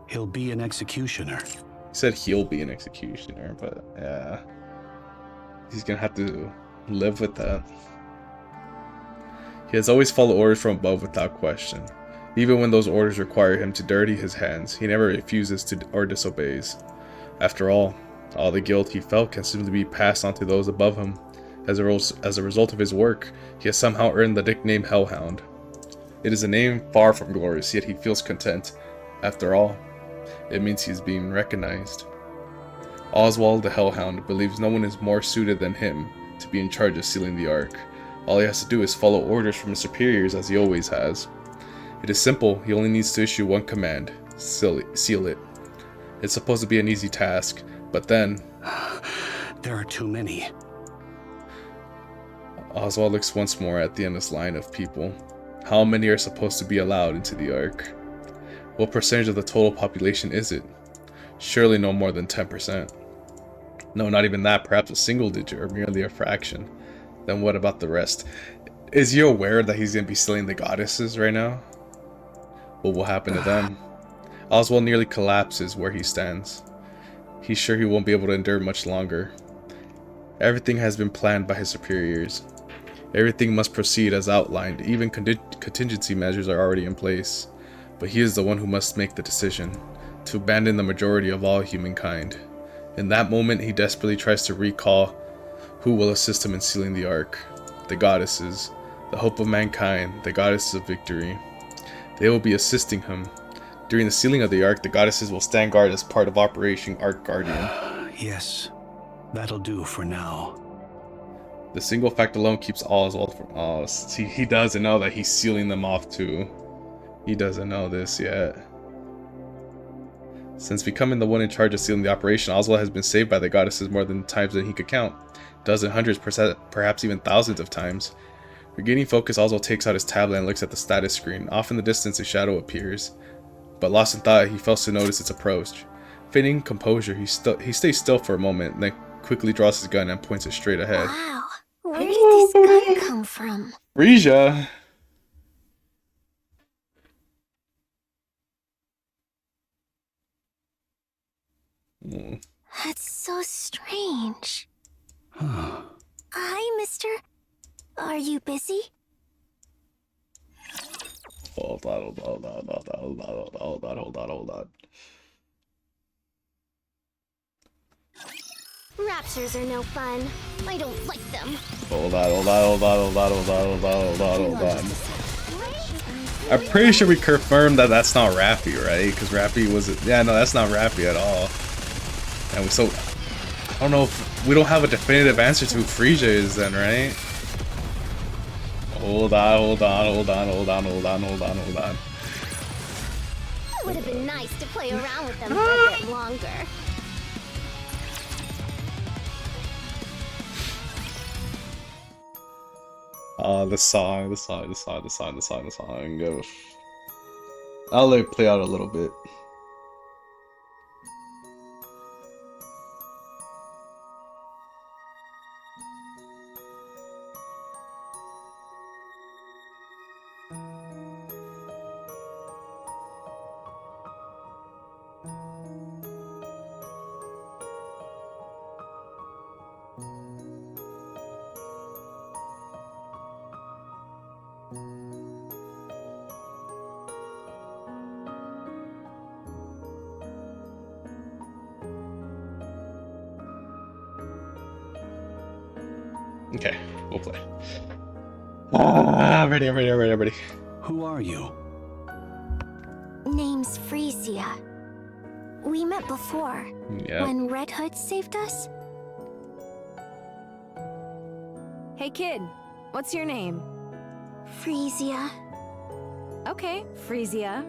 He'll be an executioner. He said he'll be an executioner, but yeah. He's gonna have to live with that. He has always followed orders from above without question. Even when those orders require him to dirty his hands, he never refuses to or disobeys. After all the guilt he felt can simply be passed on to those above him. As a result of his work, he has somehow earned the nickname Hellhound. It is a name far from glorious, yet he feels content. After all, it means he is being recognized. Oswald the Hellhound believes no one is more suited than him to be in charge of sealing the Ark. All he has to do is follow orders from his superiors as he always has. It is simple, he only needs to issue one command: seal it. It's supposed to be an easy task, but then... There are too many. Oswald looks once more at the endless line of people. How many are supposed to be allowed into the Ark? What percentage of the total population is it? Surely no more than 10%. No, not even that, perhaps a single digit or merely a fraction. Then what about the rest? Is he aware that he's going to be sealing the goddesses right now? What will happen to them? Oswald nearly collapses where he stands. He's sure he won't be able to endure much longer. Everything has been planned by his superiors. Everything must proceed as outlined. Even contingency measures are already in place. But he is the one who must make the decision to abandon the majority of all humankind. In that moment, he desperately tries to recall who will assist him in sealing the Ark. The goddesses, the hope of mankind, the goddesses of victory. They will be assisting him. During the sealing of the Ark, the goddesses will stand guard as part of Operation Ark Guardian. Yes, that'll do for now. The single fact alone keeps Oswald from... Oh, see, he doesn't know that he's sealing them off too. He doesn't know this yet. Since becoming the one in charge of sealing the operation, Oswald has been saved by the goddesses more than times than he could count. Dozens, hundreds, perhaps even thousands of times. Regaining focus, Oswald takes out his tablet and looks at the status screen. Off in the distance, a shadow appears. But lost in thought, he fails to notice its approach. Feigning composure, he stays still for a moment, then quickly draws his gun and points it straight ahead. Wow, where did this gun come from? Frisia! That's so strange. Hi, mister. Are you busy? Hold on. Raptures are no fun. I don't like them. Hold on. I'm pretty sure we confirmed that that's not Rappy, right? Because Rappy was... Yeah, no, that's not Rappy at all. And so... I don't know if... We don't have a definitive answer to who Frisia is then, right? Hold on. It would have been nice to play around with them for a bit longer. The song. I'll let it play out a little bit. Okay, we'll play. I'm ready, I'm ready, I'm ready, I'm ready. Who are you? Name's Frisia. We met before. Yeah. When Red Hood saved us? Hey kid, what's your name? Frisia. Okay, Frisia.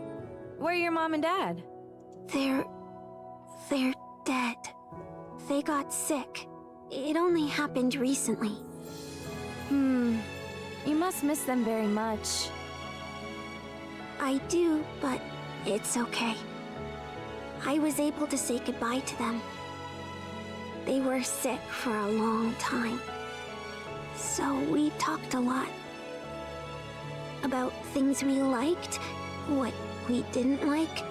Where are your mom and dad? They're dead. They got sick. It only happened recently. You must miss them very much. I do, but it's okay. I was able to say goodbye to them. They were sick for a long time. So we talked a lot. About things we liked, what we didn't like.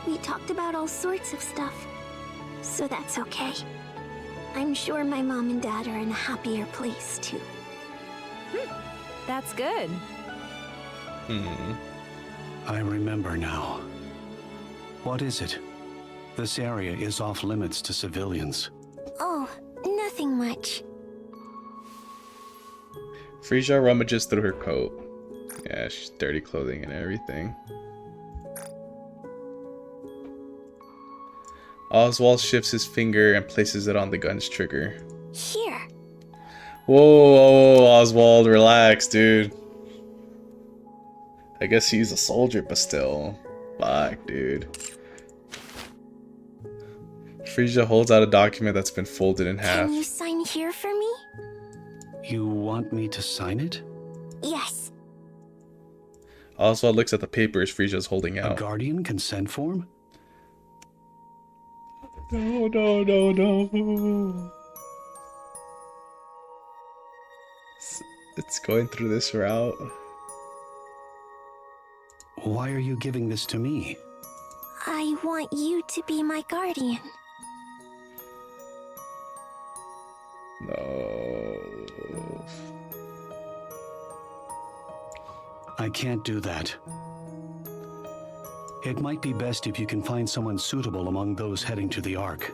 We talked about all sorts of stuff. So that's okay. I'm sure my mom and dad are in a happier place too. That's good. I remember now. What is it? This area is off limits to civilians. Oh, nothing much. Frisia rummages through her coat. Yeah, she's dirty clothing and everything. Oswald shifts his finger and places it on the gun's trigger. Here. Whoa, Oswald, relax, dude. I guess he's a soldier, but still. Fuck, dude. Frisia holds out a document that's been folded in half. Can you sign here for me? You want me to sign it? Yes. Oswald looks at the papers Frisia's holding A out. Guardian consent form? No, no, no, no. It's going through this route. Why are you giving this to me? I want you to be my guardian. No. I can't do that. It might be best if you can find someone suitable among those heading to the Ark.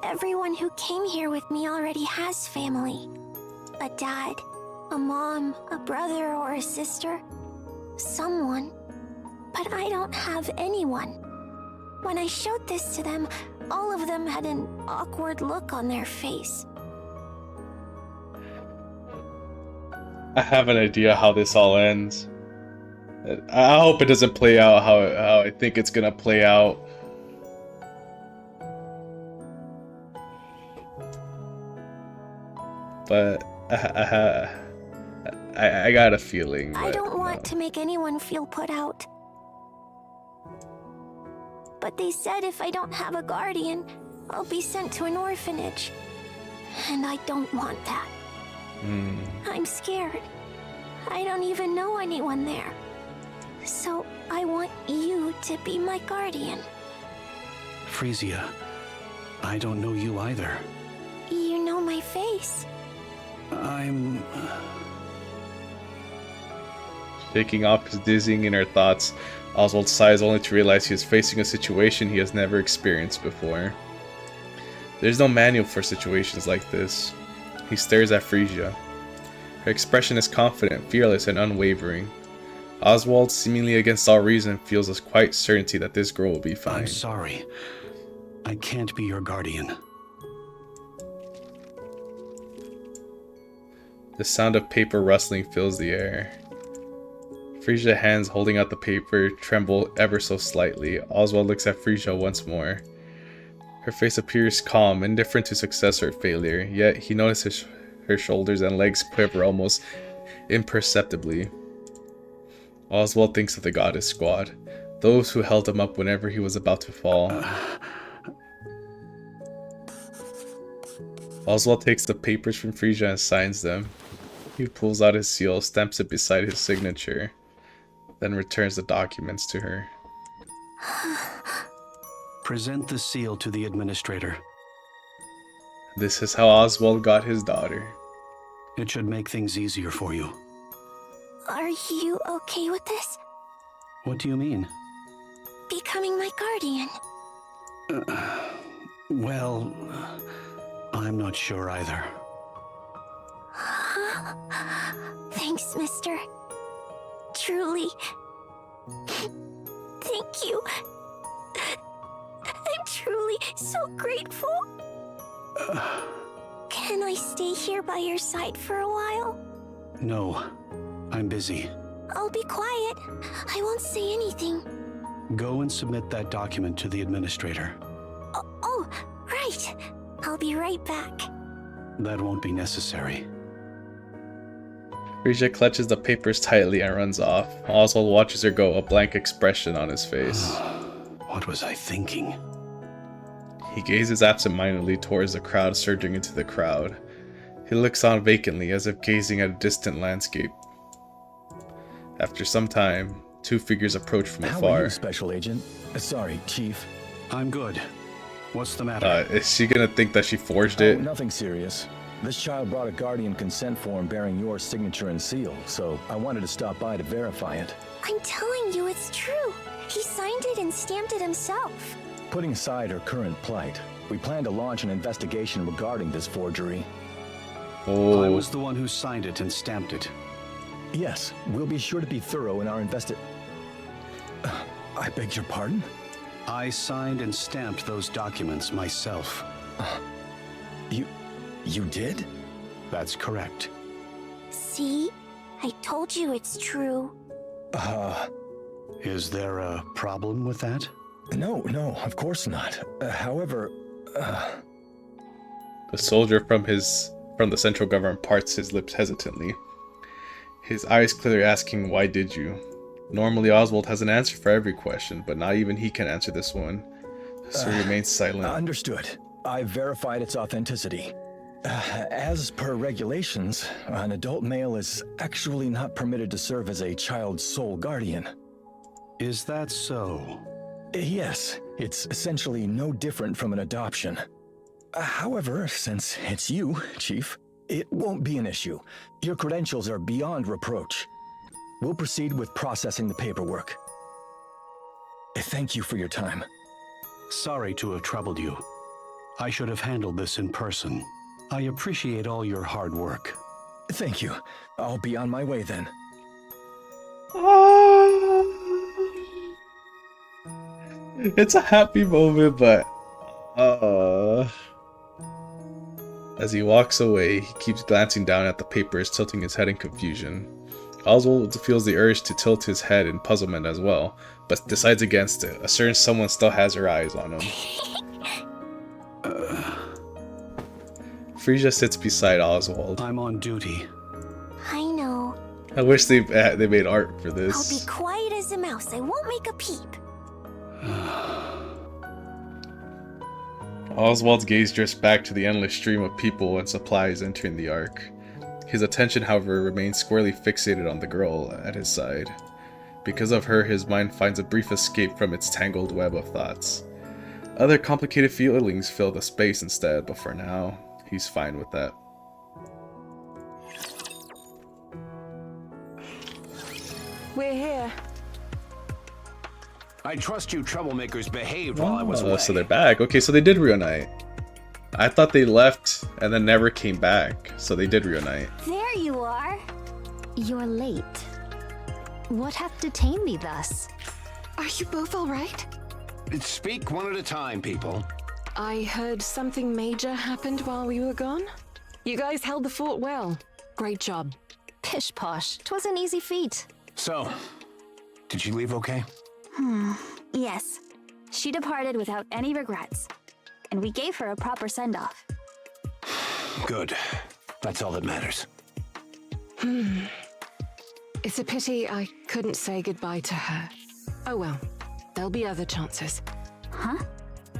Everyone who came here with me already has family. A dad, a mom, a brother or a sister. Someone. But I don't have anyone. When I showed this to them, all of them had an awkward look on their face. I have an idea how this all ends. I hope it doesn't play out how I think it's gonna play out. But I got a feeling. I don't want to make anyone feel put out. But they said if I don't have a guardian, I'll be sent to an orphanage. And I don't want that. I'm scared. I don't even know anyone there. So I want you to be my guardian. Frisia, I don't know you either. You know my face. I'm... Shaking off his dizzying inner thoughts, Oswald sighs only to realize he is facing a situation he has never experienced before. There's no manual for situations like this. He stares at Frisia. Her expression is confident, fearless, and unwavering. Oswald, seemingly against all reason, feels a quiet certainty that this girl will be fine. I'm sorry. I can't be your guardian. The sound of paper rustling fills the air. Frisia's hands holding out the paper tremble ever so slightly. Oswald looks at Frisia once more. Her face appears calm, indifferent to success or failure, yet he notices her shoulders and legs quiver almost imperceptibly. Oswald thinks of the goddess squad, those who held him up whenever he was about to fall. Oswald takes the papers from Frisia and signs them. He pulls out his seal, stamps it beside his signature, then returns the documents to her. Present the seal to the administrator. This is how Oswald got his daughter. It should make things easier for you. Are you okay with this? What do you mean? Becoming my guardian. Well, I'm not sure either. Thanks, mister. Truly. Thank you. I'm truly so grateful. Can I stay here by your side for a while? No, I'm busy. I'll be quiet. I won't say anything. Go and submit that document to the administrator. Oh, right. I'll be right back. That won't be necessary. Frisia clutches the papers tightly and runs off. Oswald watches her go, a blank expression on his face. What was I thinking? He gazes absent-mindedly towards the crowd surging into the crowd. He looks on vacantly, as if gazing at a distant landscape. After some time, two figures approach from How afar. are you, Special Agent? Sorry, Chief. I'm good. What's the matter? Is she gonna think that she forged Oh, it? nothing serious. This child brought a Guardian consent form bearing your signature and seal, so I wanted to stop by to verify it. I'm telling you it's true. He signed it and stamped it himself. Putting aside her current plight, we plan to launch an investigation regarding this forgery. Oh. I was the one who signed it and stamped it. Yes, we'll be sure to be thorough in our I beg your pardon? I signed and stamped those documents myself. You did? That's correct. See? I told you it's true. Is there a problem with that? No, of course not. However, The soldier from the central government parts his lips hesitantly. His eyes clearly asking, "Why did you?" Normally Oswald has an answer for every question, but not even he can answer this one. So he remains silent. Understood. I verified its authenticity. As per regulations, an adult male is actually not permitted to serve as a child's sole guardian. Is that so? Yes, it's essentially no different from an adoption. However, since it's you, Chief, it won't be an issue. Your credentials are beyond reproach. We'll proceed with processing the paperwork. Thank you for your time. Sorry to have troubled you. I should have handled this in person. I appreciate all your hard work. Thank you. I'll be on my way then. It's a happy moment, but as he walks away, he keeps glancing down at the papers, tilting his head in confusion. Oswald feels the urge to tilt his head in puzzlement as well, but decides against it. A certain someone still has her eyes on him. Frisia sits beside Oswald. I'm on duty. I know. I wish they made art for I'll this. be quiet as a mouse. I won't make a peep. Oswald's gaze drifts back to the endless stream of people and supplies entering the Ark. His attention, however, remains squarely fixated on the girl at his side. Because of her, his mind finds a brief escape from its tangled web of thoughts. Other complicated feelings fill the space instead, but for now, he's fine with that. We're here. I trust you troublemakers behaved while I was away. So they're back. Okay, so they did reunite. I thought they left and then never came back, so they did reunite. There you are. You're late. What hath detained thee thus? Are you both all right? Speak one at a time, people. I heard something major happened while we were gone. You guys held the fort well. Great job. Pish posh. 'Twas an easy feat. So, did she leave okay? Yes. She departed without any regrets. And we gave her a proper send-off. Good. That's all that matters. It's a pity I couldn't say goodbye to her. Oh well, there'll be other chances. Huh?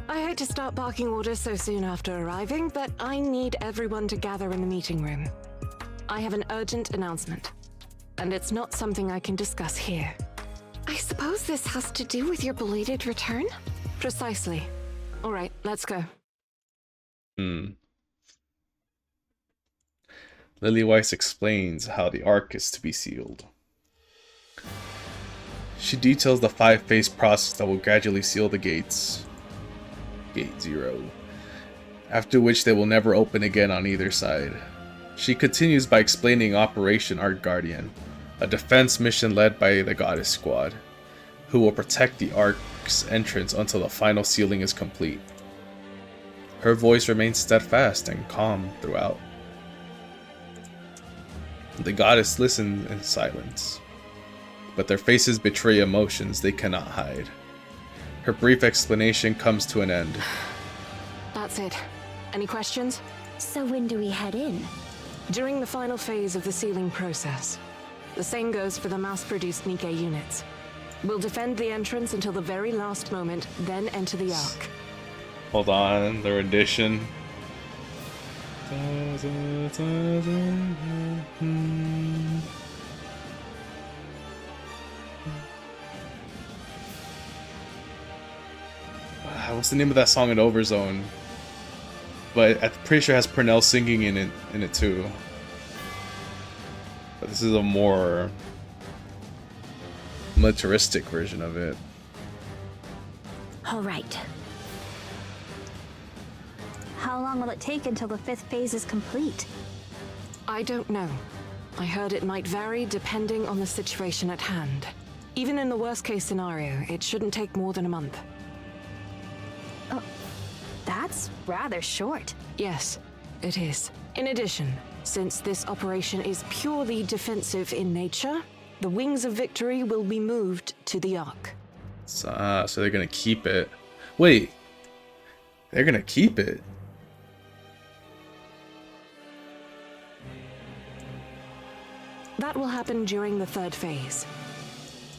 I hate to start barking orders so soon after arriving, but I need everyone to gather in the meeting room. I have an urgent announcement, and it's not something I can discuss here. I suppose this has to do with your belated return? Precisely. All right, let's go. Lily Weiss explains how the Ark is to be sealed. She details the 5-phase process that will gradually seal the gates. Gate 0. After which they will never open again on either side. She continues by explaining Operation Ark Guardian, a defense mission led by the Goddess Squad, who will protect the Ark's entrance until the final sealing is complete. Her voice remains steadfast and calm throughout. The goddess listens in silence, but their faces betray emotions they cannot hide. Her brief explanation comes to an end. That's it. Any questions? So when do we head in? During the final phase of the sealing process. The same goes for the mass-produced Nikke units. We'll defend the entrance until the very last moment, then enter the Ark. Hold on, the rendition. What's the name of that song in Overzone? But I'm pretty sure it has Purnell singing in it too. But this is a more militaristic version of it. All right. How long will it take until the 5th phase is complete? I don't know. I heard it might vary depending on the situation at hand. Even in the worst-case scenario, it shouldn't take more than a month. Oh, that's rather short. Yes, it is. In addition, since this operation is purely defensive in nature, the Wings of Victory will be moved to the Ark. So they're gonna keep it. Wait, they're gonna keep it? That will happen during the 3rd phase.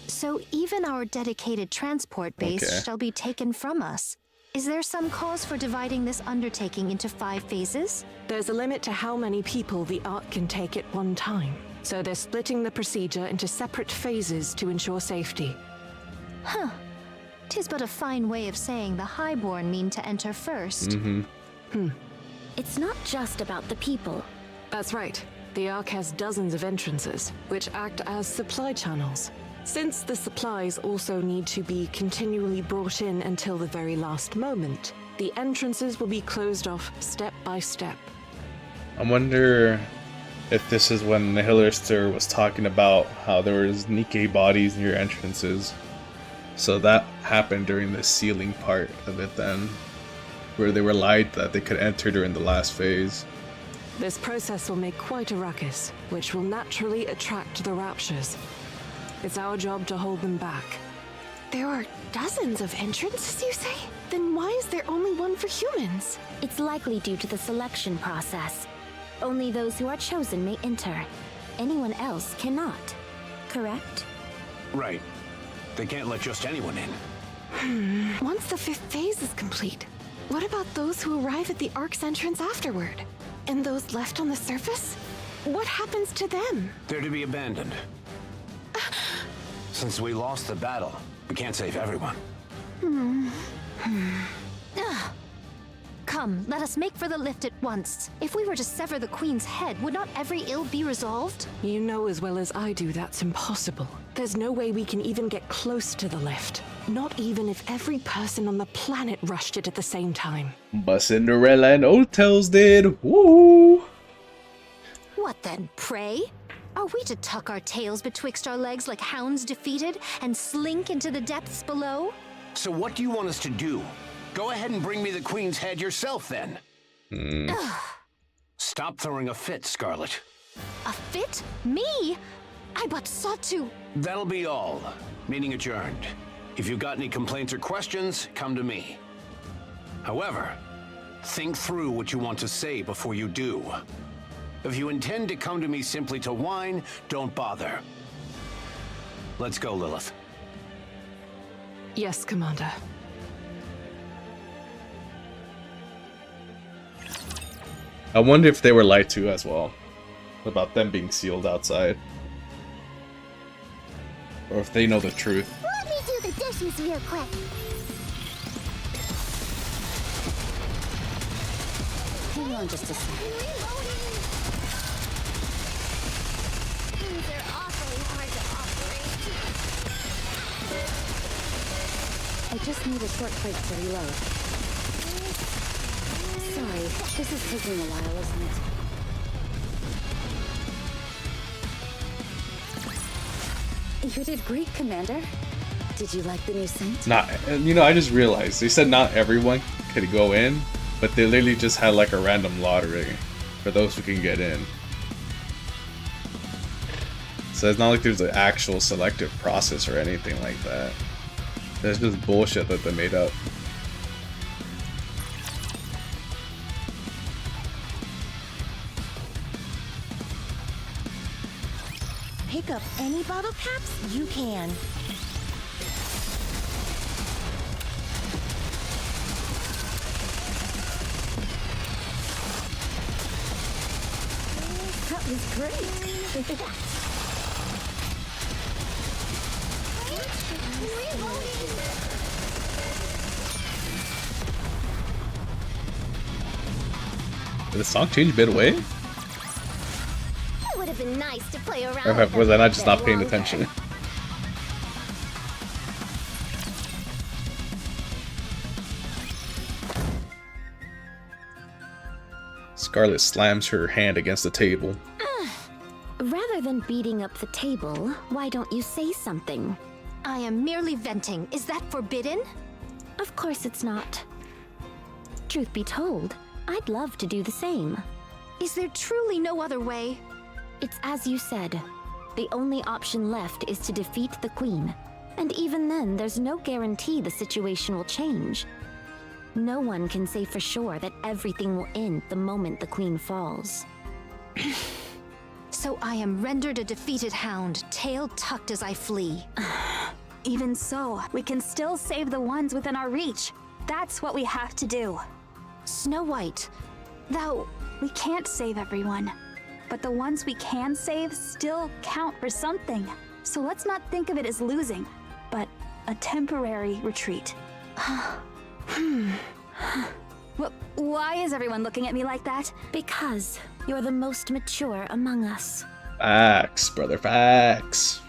So even our dedicated transport base Okay. shall be taken from us. Is there some cause for dividing this undertaking into 5 phases? There's a limit to how many people the Ark can take at one time. So they're splitting the procedure into separate phases to ensure safety. Huh. 'Tis but a fine way of saying the Highborn mean to enter first. It's not just about the people. That's right. The Ark has dozens of entrances, which act as supply channels. Since the supplies also need to be continually brought in until the very last moment, the entrances will be closed off step by step. I wonder if this is when the Hillerster was talking about how there was Nikke bodies near entrances. So that happened during the sealing part of it then, where they were lied that they could enter during the last phase. This process will make quite a ruckus, which will naturally attract the Raptures. It's our job to hold them back. There are dozens of entrances, you say? Then why is there only one for humans? It's likely due to the selection process. Only those who are chosen may enter. Anyone else cannot. Correct? Right. They can't let just anyone in. Once the 5th phase is complete, what about those who arrive at the Ark's entrance afterward? And those left on the surface? What happens to them? They're to be abandoned. Since we lost the battle, we can't save everyone. Come, let us make for the lift at once. If we were to sever the Queen's head, would not every ill be resolved? You know as well as I do that's impossible. There's no way we can even get close to the lift. Not even if every person on the planet rushed it at the same time. But Cinderella and Old Tales did. Woo! What then, pray? Are we to tuck our tails betwixt our legs like hounds defeated and slink into the depths below? So what do you want us to do? Go ahead and bring me the Queen's head yourself then. Stop throwing a fit, Scarlet. A fit? Me? I but sought to... That'll be all. Meeting adjourned. If you've got any complaints or questions, come to me. However, think through what you want to say before you do. If you intend to come to me simply to whine, don't bother. Let's go, Lilith. Yes, Commander. I wonder if they were lied to as well, about them being sealed outside. Or if they know the truth. Let me do the dishes real quick. Hang on just a second. Things are awfully hard to operate. I just need a short break to reload. Sorry, this is taking a while, isn't it? You did great, Commander. Did you like the new scent? Not, you know, I just realized they said not everyone could go in, but they literally just had like a random lottery for those who can get in. So it's not like there's an actual selective process or anything like that. There's just bullshit that they made up. Pick up any bottle caps you can. That was great. Did the song change midway? It would have been nice to play around. Or was I not just not paying attention? Scarlet slams her hand against the table. Rather than beating up the table, why don't you say something? I am merely venting. Is that forbidden? Of course it's not. Truth be told, I'd love to do the same. Is there truly no other way? It's as you said. The only option left is to defeat the Queen. And even then, there's no guarantee the situation will change. No one can say for sure that everything will end the moment the Queen falls. So I am rendered a defeated hound, tail tucked as I flee. Even so, we can still save the ones within our reach. That's what we have to do. Snow White, thou... We can't save everyone, but the ones we can save still count for something. So let's not think of it as losing, but a temporary retreat. Why is everyone looking at me like that? Because you're the most mature among us. Facts, brother, facts.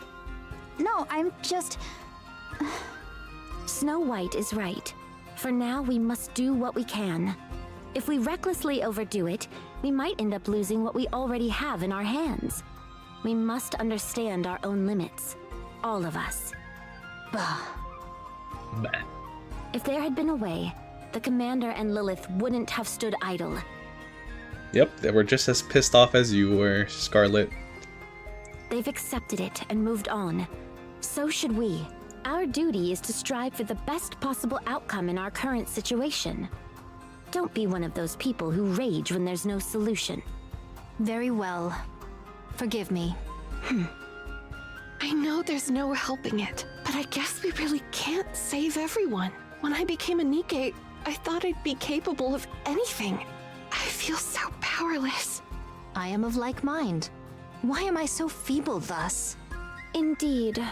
No, I'm just... Snow White is right. For now, we must do what we can. If we recklessly overdo it, we might end up losing what we already have in our hands. We must understand our own limits. All of us. Bah. If there had been a way, the Commander and Lilith wouldn't have stood idle. Yep, they were just as pissed off as you were, Scarlet. They've accepted it and moved on. So should we. Our duty is to strive for the best possible outcome in our current situation. Don't be one of those people who rage when there's no solution. Very well. Forgive me. I know there's no helping it, but I guess we really can't save everyone. When I became a Nikke, I thought I'd be capable of anything. I feel so powerless. I am of like mind. Why am I so feeble thus? Indeed.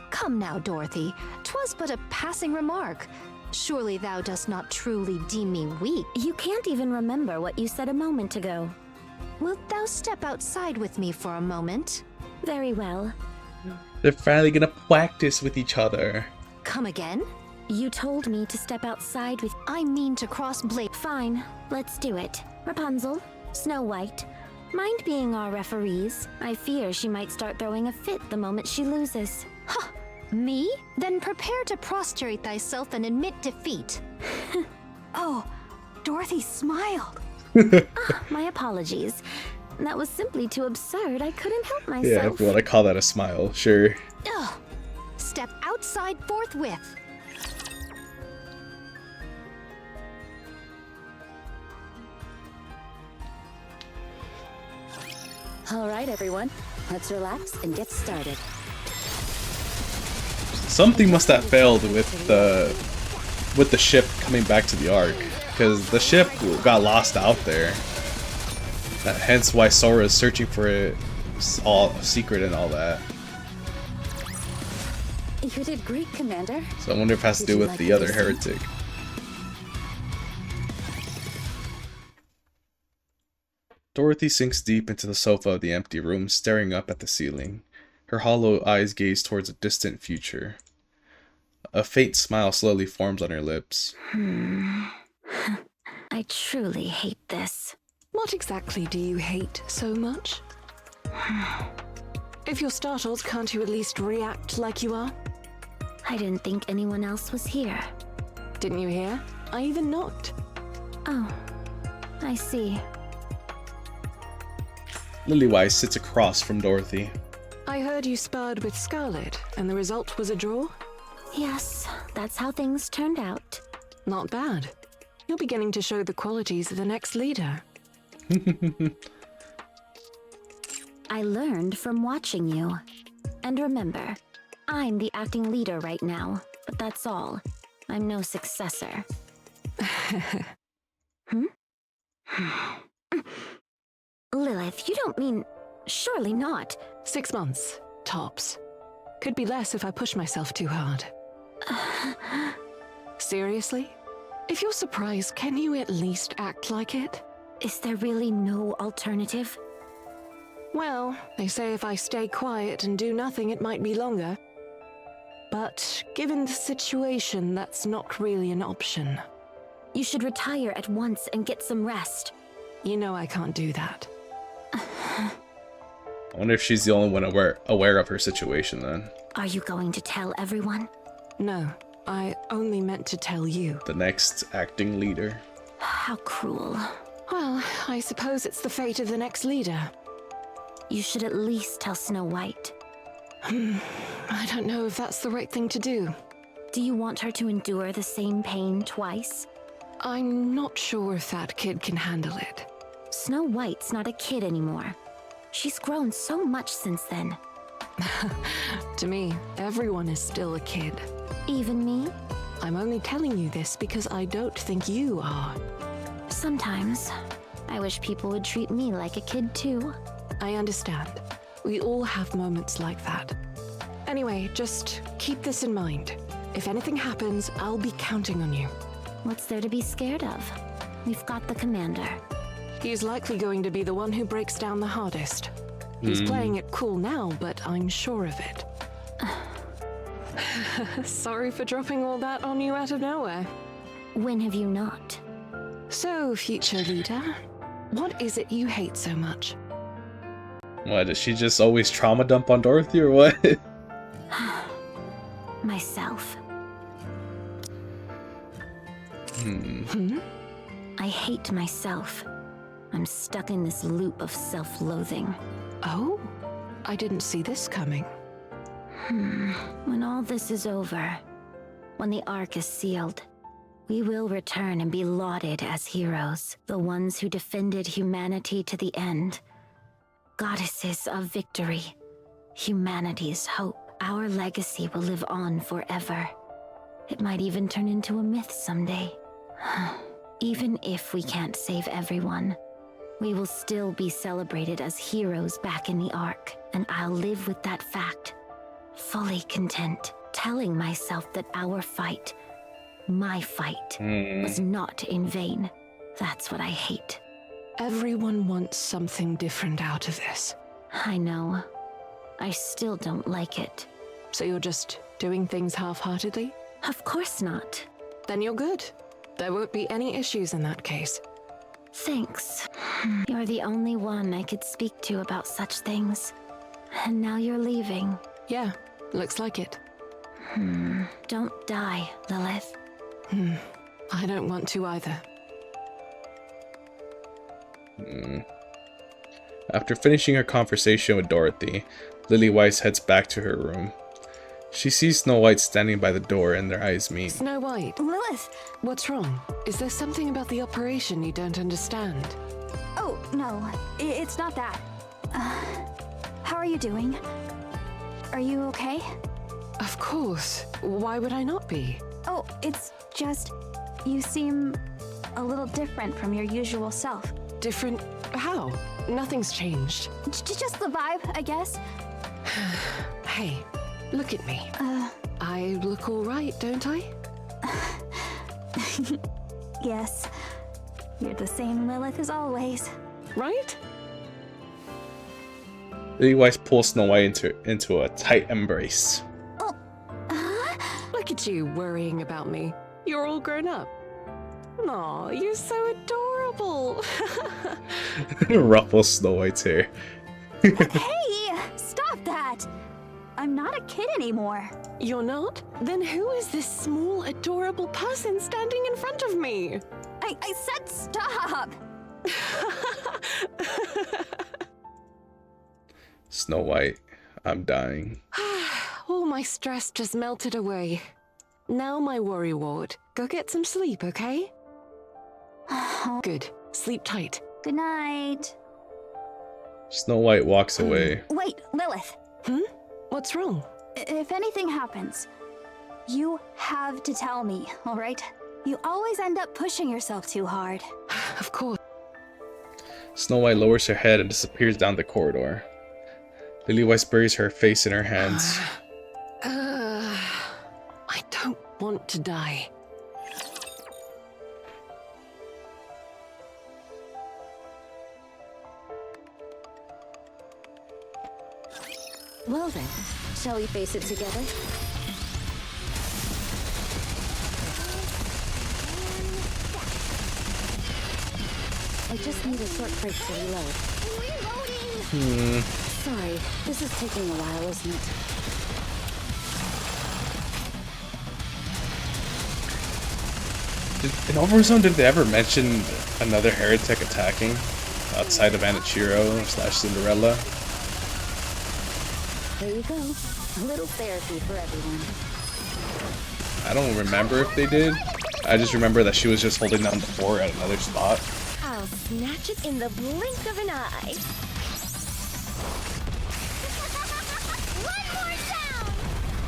Come now, Dorothy. 'Twas but a passing remark. Surely thou dost not truly deem me weak. You can't even remember what you said a moment ago. Wilt thou step outside with me for a moment? Very well. They're finally gonna practice with each other. Come again? You told me to step outside with... I mean to cross blade. Fine, let's do it. Rapunzel, Snow White, mind being our referees? I fear she might start throwing a fit the moment she loses. Huh! Me? Then prepare to prostrate thyself and admit defeat. Oh, Dorothy smiled. My apologies. That was simply too absurd. I couldn't help myself. Yeah, if you want to call that a smile, sure. Ugh. Step outside forthwith. All right, everyone. Let's relax and get started. Something must have failed with the ship coming back to the Ark, because the ship got lost out there. Hence why Sora is searching for it, all secret and all that. You did great, Commander. So I wonder if it has to do with the other heretic. Dorothy sinks deep into the sofa of the empty room, staring up at the ceiling. Her hollow eyes gaze towards a distant future. A faint smile slowly forms on her lips. I truly hate this. What exactly do you hate so much? If you're startled, can't you at least react like you are? I didn't think anyone else was here. Didn't you hear? I even knocked. Oh, I see. Lily-Wise sits across from Dorothy. I heard you sparred with Scarlet, and the result was a draw? Yes, that's how things turned out. Not bad. You're beginning to show the qualities of the next leader. I learned from watching you. And remember, I'm the acting leader right now, but that's all. I'm no successor. Lilith, you don't mean... Surely not. 6 months, tops. Could be less if I push myself too hard. Seriously? If you're surprised, can you at least act like it? Is there really no alternative? Well, they say if I stay quiet and do nothing, it might be longer. But given the situation, that's not really an option. You should retire at once and get some rest. You know I can't do that. I wonder if she's the only one aware of her situation then. Are you going to tell everyone? No, I only meant to tell you. The next acting leader. How cruel. Well, I suppose it's the fate of the next leader. You should at least tell Snow White. I don't know if that's the right thing to do. Do you want her to endure the same pain twice? I'm not sure if that kid can handle it. Snow White's not a kid anymore. She's grown so much since then. To me, everyone is still a kid. Even me? I'm only telling you this because I don't think you are. Sometimes. I wish people would treat me like a kid too. I understand. We all have moments like that. Anyway, just keep this in mind. If anything happens, I'll be counting on you. What's there to be scared of? We've got the commander. He's likely going to be the one who breaks down the hardest. He's playing it cool now, but I'm sure of it. Sorry for dropping all that on you out of nowhere. When have you not? So, future leader, what is it you hate so much? What, does she just always trauma dump on Dorothy or what? Myself. I hate myself. I'm stuck in this loop of self-loathing. Oh? I didn't see this coming. When all this is over, when the Ark is sealed, we will return and be lauded as heroes, the ones who defended humanity to the end. Goddesses of victory, humanity's hope. Our legacy will live on forever. It might even turn into a myth someday. Even if we can't save everyone, we will still be celebrated as heroes back in the Ark, and I'll live with that fact, fully content, telling myself that our fight, my fight, was not in vain. That's what I hate. Everyone wants something different out of this. I know. I still don't like it. So you're just doing things half-heartedly? Of course not. Then you're good. There won't be any issues in that case. Thanks. You're the only one I could speak to about such things. And now you're leaving. Yeah, looks like it. Don't die, Lilith. I don't want to either. After finishing her conversation with Dorothy, Lily-Wise heads back to her room. She sees Snow White standing by the door and their eyes meet. Snow White. Lilith! What's wrong? Is there something about the operation you don't understand? Oh, no. It's not that. How are you doing? Are you okay? Of course. Why would I not be? Oh, it's just... you seem a little different from your usual self. Different? How? Nothing's changed. Just the vibe, I guess. Hey, look at me. I look all right, don't I? Yes. You're the same Lilith as always. Right? Lily-Wise pulls Snow White into a tight embrace. Look at you worrying about me. You're all grown up. Aw, you're so adorable. Ruffles Snow White's hair. Hey! Stop that! that? I'm not a kid anymore. You're not? Then who is this small, adorable person standing in front of me? I said stop! Snow White, I'm dying. All my stress just melted away. Now my worry ward. Go get some sleep, okay? Good. Sleep tight. Good night. Snow White walks away. Wait, Lilith. What's wrong? If anything happens, you have to tell me, all right? You always end up pushing yourself too hard. Of course. Snow White lowers her head and disappears down the corridor. Lillywhite buries her face in her hands. I don't want to die. Well then, shall we face it together? I just need a short break to reload. Sorry, this is taking a while, isn't it? In Overzone, did they ever mention another heretic attacking outside of Anichiro / Cinderella? There you go. A little therapy for everyone. I don't remember if they did. I just remember that she was just holding down the fort at another spot. I'll snatch it in the blink of an eye.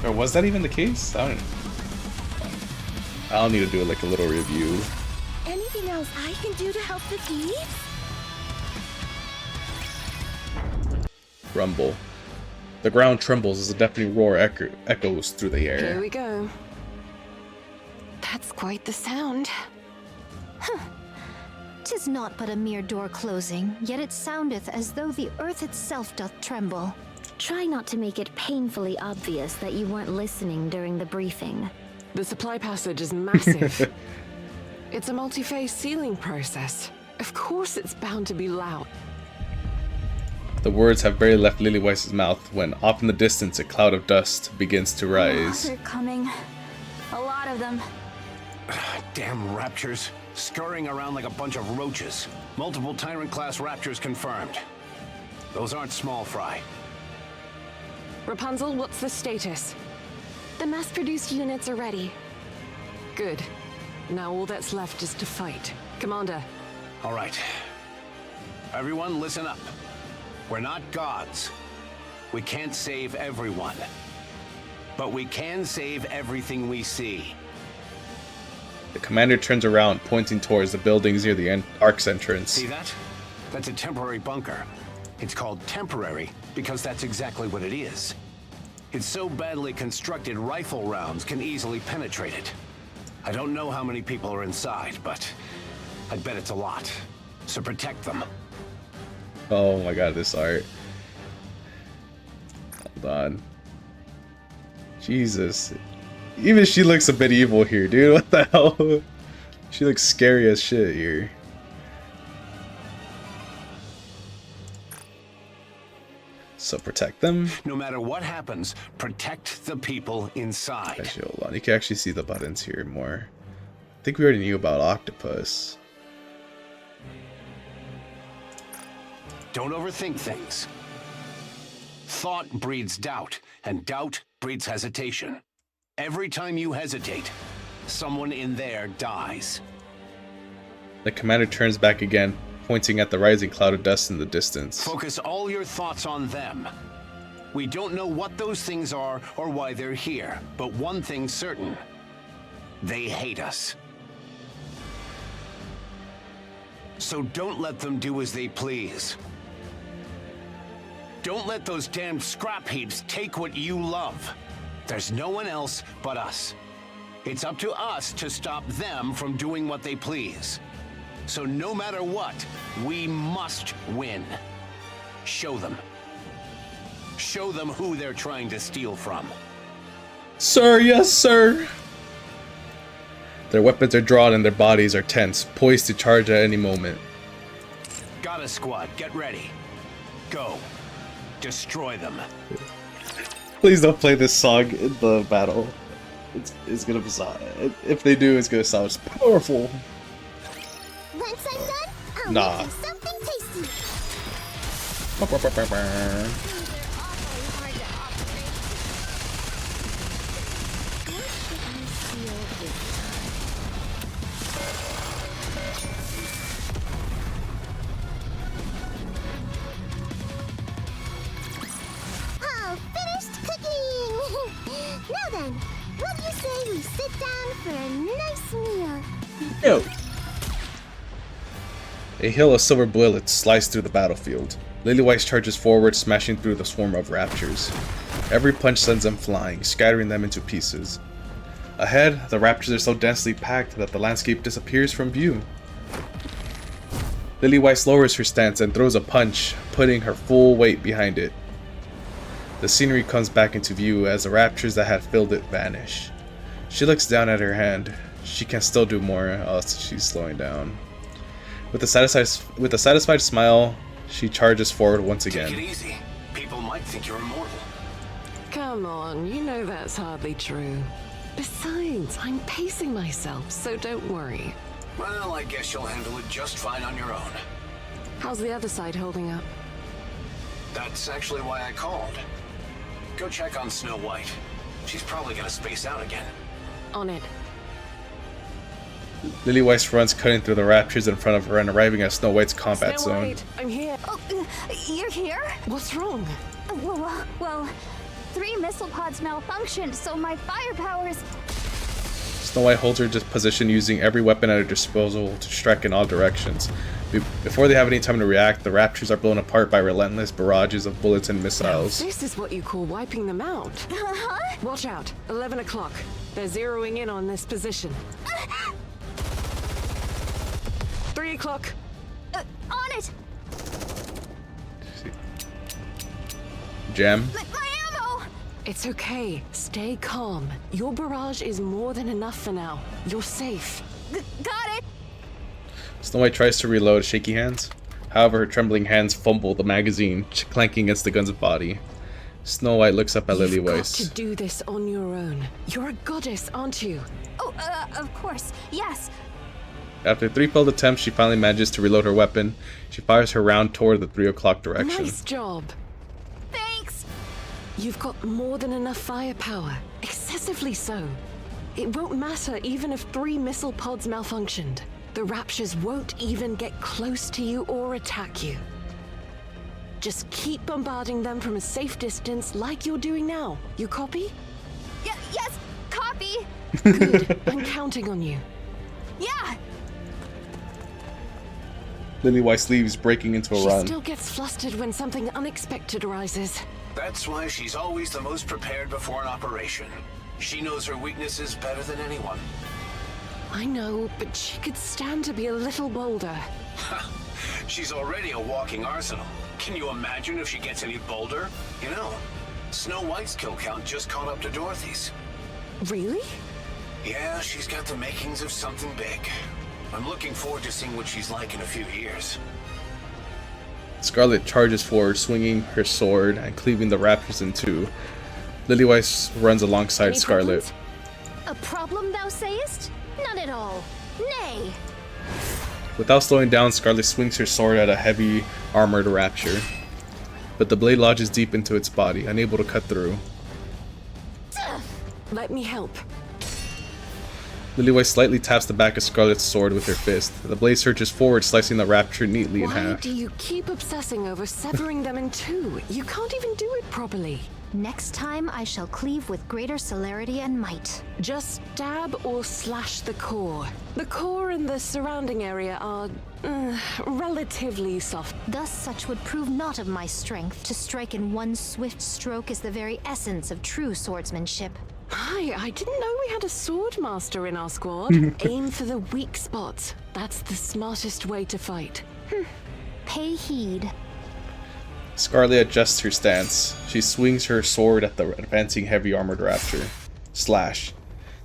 Or was that even the case? I'll need to do like a little review. Anything else I can do to help the thieves? Rumble. The ground trembles as a deafening roar echoes through the air. Here we go. That's quite the sound. "'Tis naught but a mere door closing, yet it soundeth as though the earth itself doth tremble." Try not to make it painfully obvious that you weren't listening during the briefing. The supply passage is massive. It's a multi-phase sealing process. Of course it's bound to be loud. The words have barely left Lillywhite's mouth when, off in the distance, a cloud of dust begins to rise. They're coming. A lot of them. Damn raptors. Scurrying around like a bunch of roaches. Multiple Tyrant-class raptors confirmed. Those aren't small fry. Rapunzel, what's the status? The mass-produced units are ready. Good. Now all that's left is to fight. Commander. All right. Everyone, listen up. We're not gods. We can't save everyone. But we can save everything we see. The commander turns around, pointing towards the buildings near the Ark's entrance. See that? That's a temporary bunker. It's called temporary because that's exactly what it is. It's so badly constructed, rifle rounds can easily penetrate it. I don't know how many people are inside, but I'd bet it's a lot. So protect them. Oh my god, this art. Hold on. Jesus. Even she looks a bit evil here, dude. What the hell? She looks scary as shit here. So protect them. No matter what happens, protect the people inside. Actually, hold on. You can actually see the buttons here more. I think we already knew about Octopus. Don't overthink things. Thought breeds doubt, and doubt breeds hesitation. Every time you hesitate, someone in there dies. The commander turns back again, pointing at the rising cloud of dust in the distance. Focus all your thoughts on them. We don't know what those things are or why they're here, but one thing's certain. They hate us. So don't let them do as they please. Don't let those damned scrap heaps take what you love. There's no one else but us. It's up to us to stop them from doing what they please. So no matter what, we must win. Show them. Show them who they're trying to steal from. Sir, yes, sir. Their weapons are drawn and their bodies are tense, poised to charge at any moment. Got a squad, get ready. Go. Destroy them. Please don't play this song in the battle. It's gonna sound. If they do, it's gonna sound powerful. Once I'm done, I'll Nah. make you something tasty. All finished cooking. Now then, what do you say we sit down for a nice meal? Yo. A hail of silver bullets slice through the battlefield. Lilywhite charges forward, smashing through the swarm of raptors. Every punch sends them flying, scattering them into pieces. Ahead, the raptors are so densely packed that the landscape disappears from view. Lilywhite lowers her stance and throws a punch, putting her full weight behind it. The scenery comes back into view as the raptors that had filled it vanish. She looks down at her hand. She can still do more, else she's slowing down. With a satisfied smile, she charges forward once again. Take it easy. People might think you're immortal. Come on, you know that's hardly true. Besides, I'm pacing myself, so don't worry. Well, I guess you'll handle it just fine on your own. How's the other side holding up? That's actually why I called. Go check on Snow White. She's probably gonna space out again. On it. Lilywhite runs, cutting through the raptors in front of her and arriving at Snow White's combat Snow zone. White, I'm here. Oh, you're here? What's wrong? Well, 3 missile pods malfunctioned, so my firepower is... Snow White holds her position using every weapon at her disposal to strike in all directions. Before they have any time to react, the raptors are blown apart by relentless barrages of bullets and missiles. This is what you call wiping them out. Watch out, 11 o'clock. They're zeroing in on this position. 3 o'clock. On it! Jam. My ammo! It's okay. Stay calm. Your barrage is more than enough for now. You're safe. Got it! Snow White tries to reload, shaky hands. However, her trembling hands fumble the magazine, clanking against the gun's body. Snow White looks up at You've got Lilywhite. to do this on your own. You're a goddess, aren't you? Oh, of course, yes. After 3 failed attempts, she finally manages to reload her weapon. She fires her round toward the 3 o'clock direction. Nice job. Thanks! You've got more than enough firepower. Excessively so. It won't matter even if 3 missile pods malfunctioned. The raptors won't even get close to you or attack you. Just keep bombarding them from a safe distance like you're doing now. You copy? Yes, copy! Good. I'm counting on you. Yeah! Lilywhite's leaves, breaking into a She run. still gets flustered when something unexpected arises. That's why she's always the most prepared before an operation. She knows her weaknesses better than anyone. I know, but she could stand to be a little bolder. She's already a walking arsenal. Can you imagine if she gets any bolder? You know, Snow White's kill count just caught up to Dorothy's. Really? Yeah, she's got the makings of something big. I'm looking forward to seeing what she's like in a few years. Scarlet charges forward, swinging her sword and cleaving the raptors in two. Lilywhite runs alongside Any Scarlet. problems? A problem, thou sayest? None at all. Nay. Without slowing down, Scarlet swings her sword at a heavy armored rapture. But the blade lodges deep into its body, unable to cut through. Let me help. Lilywhite slightly taps the back of Scarlet's sword with her fist. The blade surges forward, slicing the rapture neatly in Why half. do you keep obsessing over severing them in two? You can't even do it properly. Next time I shall cleave with greater celerity and might. Just stab or slash the core. The core and the surrounding area are relatively soft. Thus such would prove not of my strength. To strike in one swift stroke is the very essence of true swordsmanship. Hi, I didn't know we had a sword master in our squad. Aim for the weak spots. That's the smartest way to fight. Pay heed. Scarlet adjusts her stance. She swings her sword at the advancing heavy armored rapture. Slash.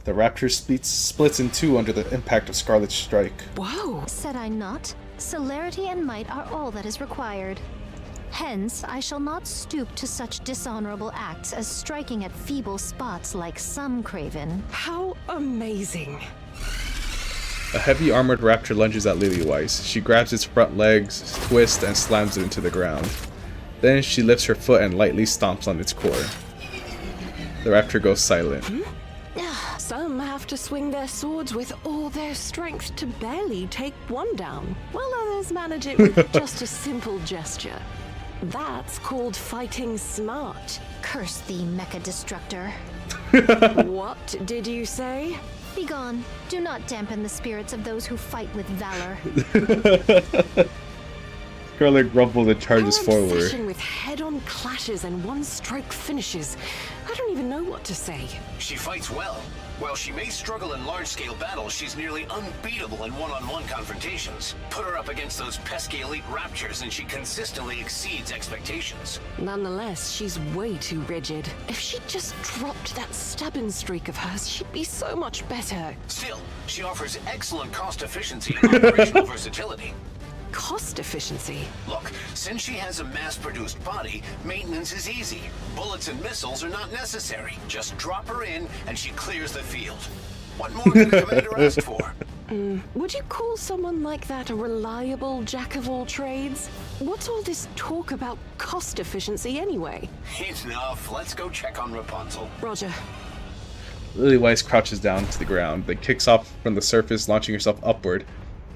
The rapture splits in two under the impact of Scarlet's strike. Whoa! Said I not? Celerity and might are all that is required. Hence, I shall not stoop to such dishonorable acts as striking at feeble spots like some craven. How amazing. A heavy armored raptor lunges at Lilyweiss. She grabs its front legs, twists, and slams it into the ground. Then she lifts her foot and lightly stomps on its core. The raptor goes silent. Some have to swing their swords with all their strength to barely take one down, while others manage it with just a simple gesture. That's called fighting smart. Curse thee, mecha destructor. What did you say? Begone. Do not dampen the spirits of those who fight with valor. Scarlet grumbles and charges Her forward. obsession with head-on clashes and one-stroke finishes. I don't even know what to say. She fights well. While she may struggle in large-scale battles, she's nearly unbeatable in one-on-one confrontations. Put her up against those pesky elite raptors and she consistently exceeds expectations. Nonetheless, she's way too rigid. If she just dropped that stubborn streak of hers, she'd be so much better. Still, she offers excellent cost efficiency and operational versatility. Cost efficiency? Look, since she has a mass-produced body, maintenance is easy. Bullets and missiles are not necessary. Just drop her in and she clears the field. What more could a commander ask for? Would you call someone like that a reliable jack-of-all-trades? What's all this talk about cost efficiency anyway? Enough. Let's go check on Rapunzel. Roger. Lilyweiss crouches down to the ground, then kicks off from the surface, launching herself upward.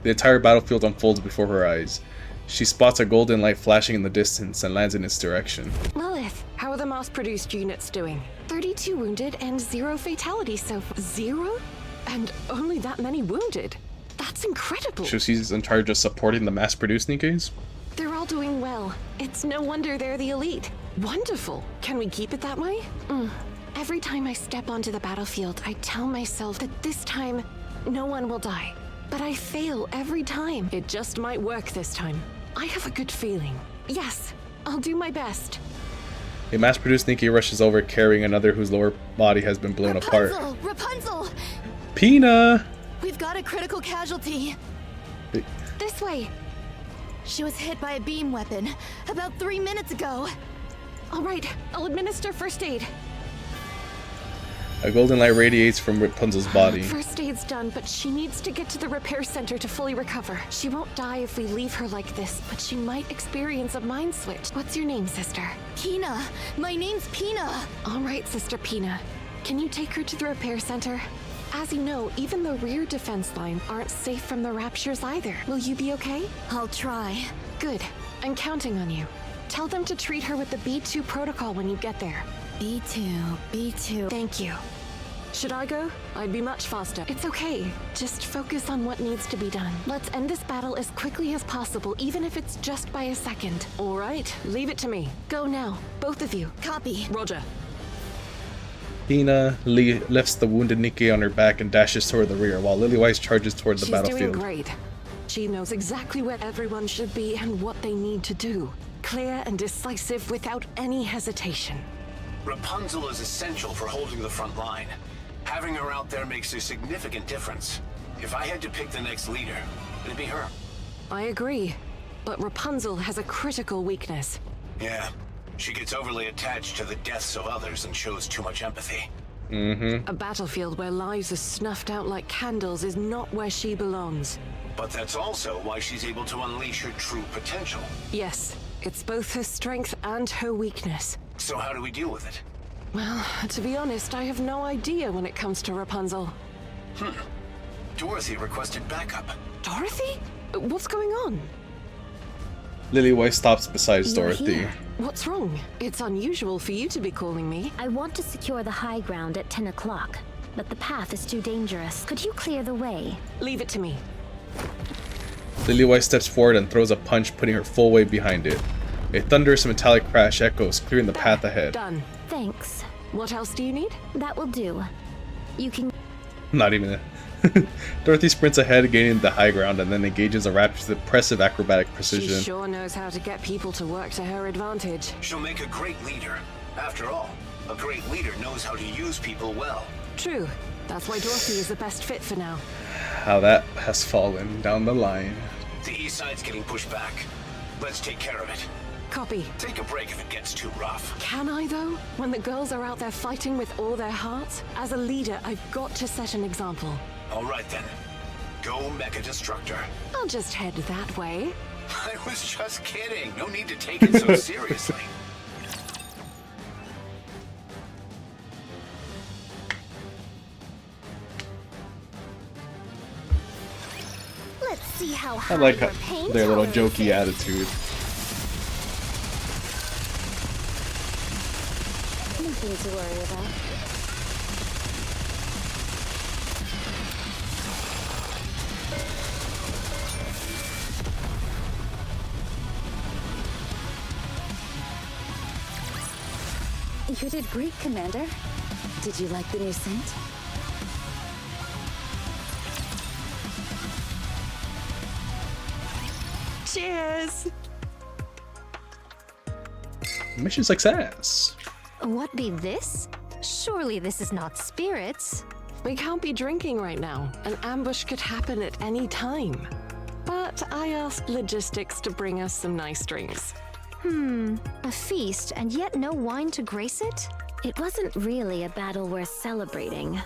The entire battlefield unfolds before her eyes. She spots a golden light flashing in the distance and lands in its direction. Lilith, how are the mass-produced units doing? 32 wounded and 0 fatalities so far. 0? And only that many wounded? That's incredible. So she's in charge of supporting the mass-produced Nikkes? They're all doing well. It's no wonder they're the elite. Wonderful. Can we keep it that way? Every time I step onto the battlefield, I tell myself that this time, no one will die. But I fail every time. It just might work this time. I have a good feeling. Yes, I'll do my best. A mass-produced Nikke rushes over, carrying another whose lower body has been blown apart. Rapunzel! Pina! We've got a critical casualty. This way. She was hit by a beam weapon about 3 minutes ago. All right, I'll administer first aid. A golden light radiates from Rapunzel's body. First aid's done, but she needs to get to the repair center to fully recover. She won't die if we leave her like this, but she might experience a mind switch. What's your name, sister? Pina. My name's Pina. All right, Sister Pina. Can you take her to the repair center? As you know, even the rear defense lines aren't safe from the raptures either. Will you be okay? I'll try. Good. I'm counting on you. Tell them to treat her with the B2 protocol when you get there. B2. Thank you. Should I go? I'd be much faster. It's okay. Just focus on what needs to be done. Let's end this battle as quickly as possible, even if it's just by a second. All right, leave it to me. Go now, both of you. Copy. Roger. Pina lifts the wounded Nikke on her back and dashes toward the rear, while Lilyweiss charges toward the battlefield. She's doing great. She knows exactly where everyone should be and what they need to do. Clear and decisive without any hesitation. Rapunzel is essential for holding the front line. Having her out there makes a significant difference. If I had to pick the next leader, it'd be her. I agree, but Rapunzel has a critical weakness. Yeah, she gets overly attached to the deaths of others and shows too much empathy. A battlefield where lives are snuffed out like candles is not where she belongs. But that's also why she's able to unleash her true potential. Yes, it's both her strength and her weakness. So how do we deal with it? Well, to be honest, I have no idea when it comes to Rapunzel. Dorothy requested backup. Dorothy? What's going on? Lilyweiss stops beside You're Dorothy. here. What's wrong? It's unusual for you to be calling me. I want to secure the high ground at 10 o'clock, but the path is too dangerous. Could you clear the way? Leave it to me. Lilyweiss steps forward and throws a punch, putting her full weight behind it. A thunderous metallic crash echoes, clearing the path ahead. Done. Thanks. What else do you need? That will do. You can... Not even Dorothy sprints ahead, gaining the high ground, and then engages a raptor with impressive acrobatic precision. She sure knows how to get people to work to her advantage. She'll make a great leader. After all, a great leader knows how to use people well. True. That's why Dorothy is the best fit for now. How that has fallen down the line. The east side's getting pushed back. Let's take care of it. Copy. Take a break if it gets too rough. Can I, though? When the girls are out there fighting with all their hearts? As a leader, I've got to set an example. All right then. Go Mecha Destructor. I'll just head that way. I was just kidding. No need to take it so seriously. Let's see how I high like your pain their little tolerance jokey is. attitude. Nothing to worry about. You did great, Commander. Did you like the new scent? Cheers! Mission success. What be this? Surely this is not spirits. We can't be drinking right now. An ambush could happen at any time. But I asked logistics to bring us some nice drinks. A feast and yet no wine to grace it? It wasn't really a battle worth celebrating.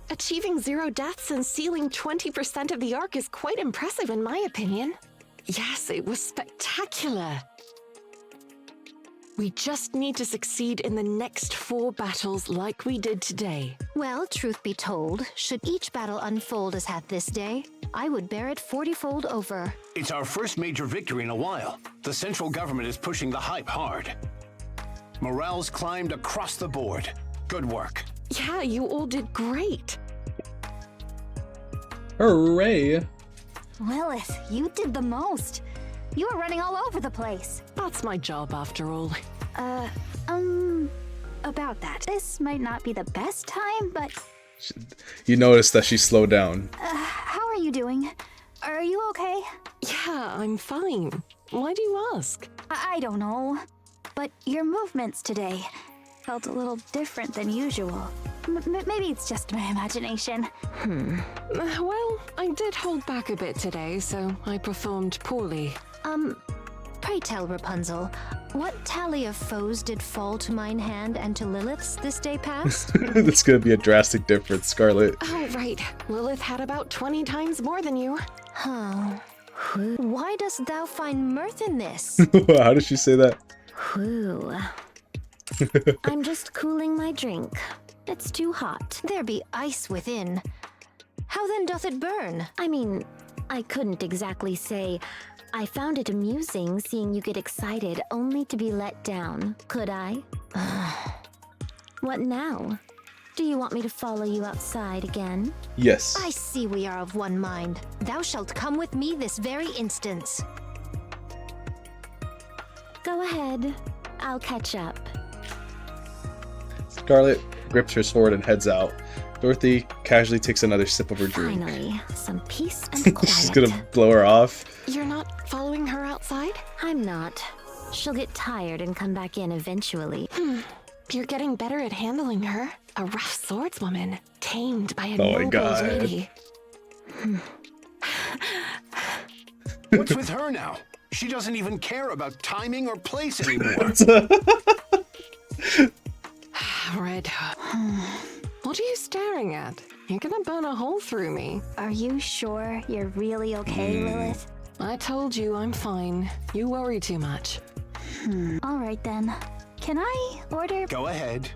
Achieving 0 deaths and sealing 20% of the Ark is quite impressive in my opinion. Yes, it was spectacular. We just need to succeed in the next 4 battles like we did today. Well, truth be told, should each battle unfold as had this day, I would bear it 40-fold over. It's our first major victory in a while. The central government is pushing the hype hard. Morale's climbed across the board. Good work. Yeah, you all did great. Hooray! Lilith, you did the most. You were running all over the place. That's my job after all. About that. This might not be the best time, but You notice that she slowed down. how are you doing? Are you okay? Yeah, I'm fine. Why do you ask? I don't know. But your movements today felt a little different than usual. Maybe it's just my imagination. Well, I did hold back a bit today, so I performed poorly. Pray tell, Rapunzel, what tally of foes did fall to mine hand and to Lilith's this day past? That's gonna be a drastic difference, Scarlet. Oh, right. Lilith had about 20 times more than you. Huh. Why dost thou find mirth in this? How did she say that? Whew. I'm just cooling my drink. It's too hot. There be ice within. How then doth it burn? I mean, I couldn't exactly say I found it amusing seeing you get excited only to be let down, could I? What now? Do you want me to follow you outside again? Yes. I see we are of one mind. Thou shalt come with me this very instant. Go ahead. I'll catch up. Scarlet grips her sword and heads out. Dorothy casually takes another sip of her drink. Finally, some peace and quiet. She's gonna blow her off. You're not following her outside? I'm not. She'll get tired and come back in eventually. You're getting better at handling her. A rough swordswoman, tamed by a Oh my noble God. lady. What's with her now? She doesn't even care about timing or place anymore. Red. What are you staring at? You're gonna burn a hole through me. Are you sure you're really okay, Lilith? I told you I'm fine. You worry too much. All right then. Can I order? Go ahead.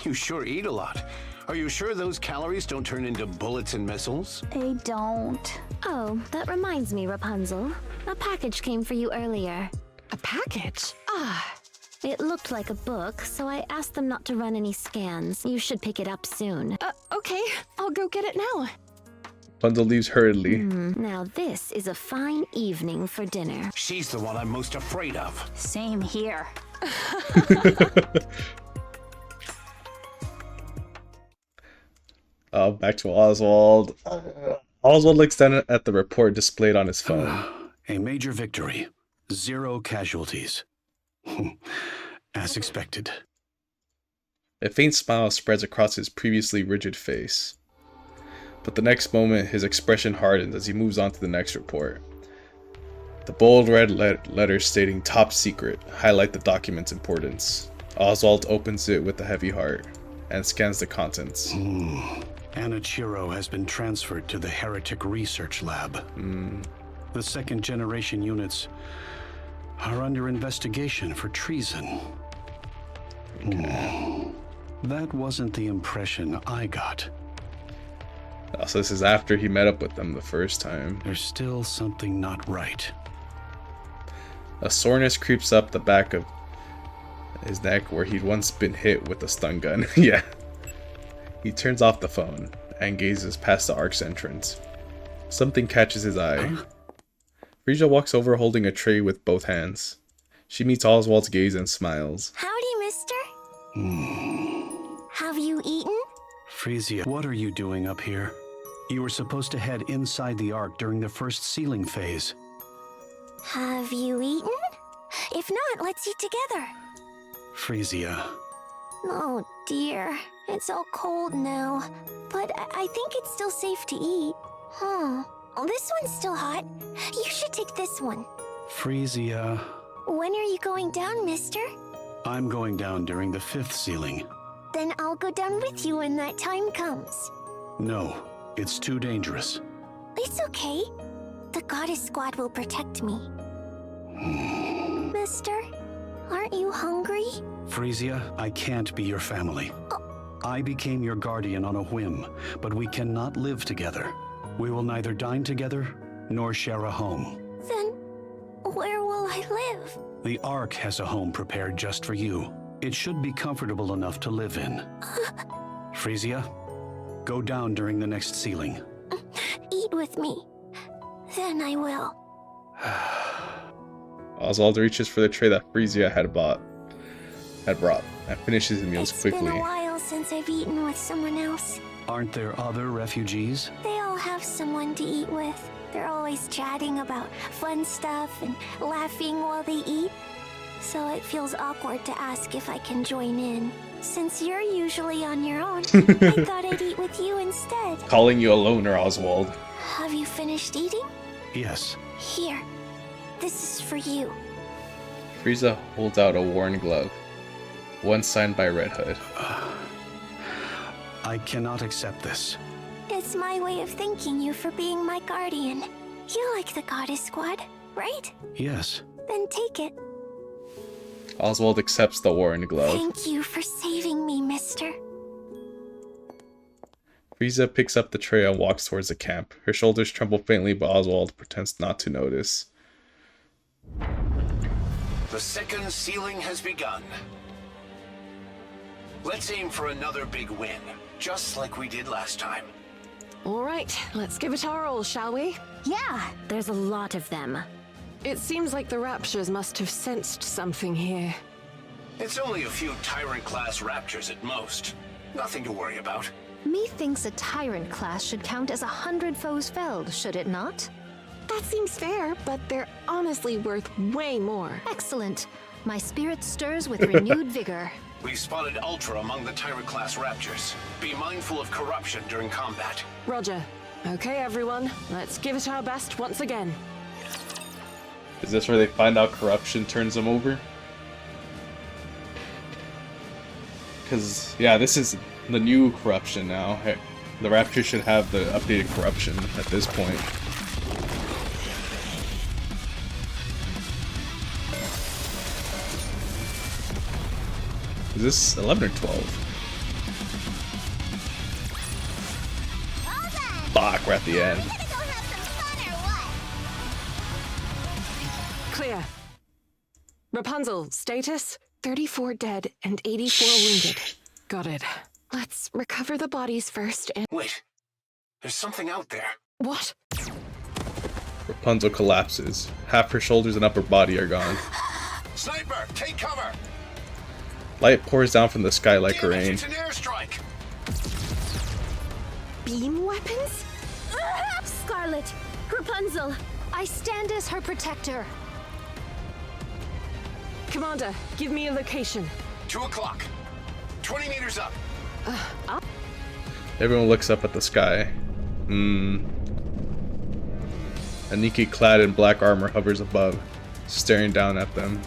You sure eat a lot. Are you sure those calories don't turn into bullets and missiles? I don't. Oh, that reminds me, Rapunzel. A package came for you earlier. A package? It looked like a book, so I asked them not to run any scans. You should pick it up soon. Okay. I'll go get it now. Rapunzel leaves hurriedly. Now this is a fine evening for dinner. She's the one I'm most afraid of. Same here. Back to Oswald. Oswald looks down at the report displayed on his phone. A major victory. 0 casualties. As expected. A faint smile spreads across his previously rigid face. But the next moment, his expression hardens as he moves on to the next report. The bold red letters stating top secret highlight the document's importance. Oswald opens it with a heavy heart and scans the contents. Anichiro has been transferred to the Heretic Research Lab. The second generation units are under investigation for treason. That wasn't the impression I got. So this is after he met up with them the first time. There's still something not right. A soreness creeps up the back of his neck where he'd once been hit with a stun gun. Yeah. He turns off the phone and gazes past the Ark's entrance. Something catches his eye. Frisia walks over holding a tray with both hands. She meets Oswald's gaze and smiles. Howdy, mister. Have you eaten? Frisia, what are you doing up here? You were supposed to head inside the Ark during the first sealing phase. Have you eaten? If not, let's eat together. Frisia. Oh dear, it's all cold now. But I think it's still safe to eat. This one's still hot. You should take this one. Frisia. When are you going down, mister? I'm going down during the 5th sealing. Then I'll go down with you when that time comes. No, it's too dangerous. It's okay. The goddess squad will protect me. Mister, aren't you hungry? Frisia, I can't be your family. I became your guardian on a whim, but we cannot live together. We will neither dine together, nor share a home. Then, where will I live? The Ark has a home prepared just for you. It should be comfortable enough to live in. Frisia, go down during the next sealing. Eat with me. Then I will. Oswald reaches for the tray that Frisia had brought, and finishes his meals quickly. It's been a while since I've eaten with someone else. Aren't there other refugees? They all have someone to eat with. They're always chatting about fun stuff and laughing while they eat. So it feels awkward to ask if I can join in. Since you're usually on your own, I thought I'd eat with you instead. Calling you a loner, Oswald. Have you finished eating? Yes. Here. This is for you. Frisia holds out a worn glove, one signed by Red Hood. I cannot accept this. It's my way of thanking you for being my guardian. You like the goddess squad, right? Yes. Then take it. Oswald accepts the worn glove. Thank you for saving me, mister. Frisia picks up the tray and walks towards the camp. Her shoulders tremble faintly, but Oswald pretends not to notice. The second sealing has begun. Let's aim for another big win, just like we did last time. All right, let's give it our all, shall we? Yeah. There's a lot of them. It seems like the Raptures must have sensed something here. It's only a few Tyrant-class Raptures at most. Nothing to worry about. Methinks a Tyrant class should count as 100 foes felled, should it not? That seems fair, but they're honestly worth way more. Excellent. My spirit stirs with renewed vigor. We've spotted Ultra among the Tyrant-class Raptures. Be mindful of corruption during combat. Roger. Okay, everyone, let's give it our best once again. Is this where they find out corruption turns them over? Because, yeah, this is the new corruption now. The Raptors should have the updated corruption at this point. Is this 11 or 12? Fuck, we're at the end. Clear. Rapunzel, status? 34 dead and 84 wounded. Got it. Let's recover the bodies first and— Wait. There's something out there. What? Rapunzel collapses. Half her shoulders and upper body are gone. Sniper, take cover! Light pours down from the sky like rain. It's an airstrike! Beam weapons? Scarlet! Rapunzel! I stand as her protector. Commander, give me a location. 2 o'clock. 20 meters up. Up? A Nikke clad in black armor hovers above, staring down at them.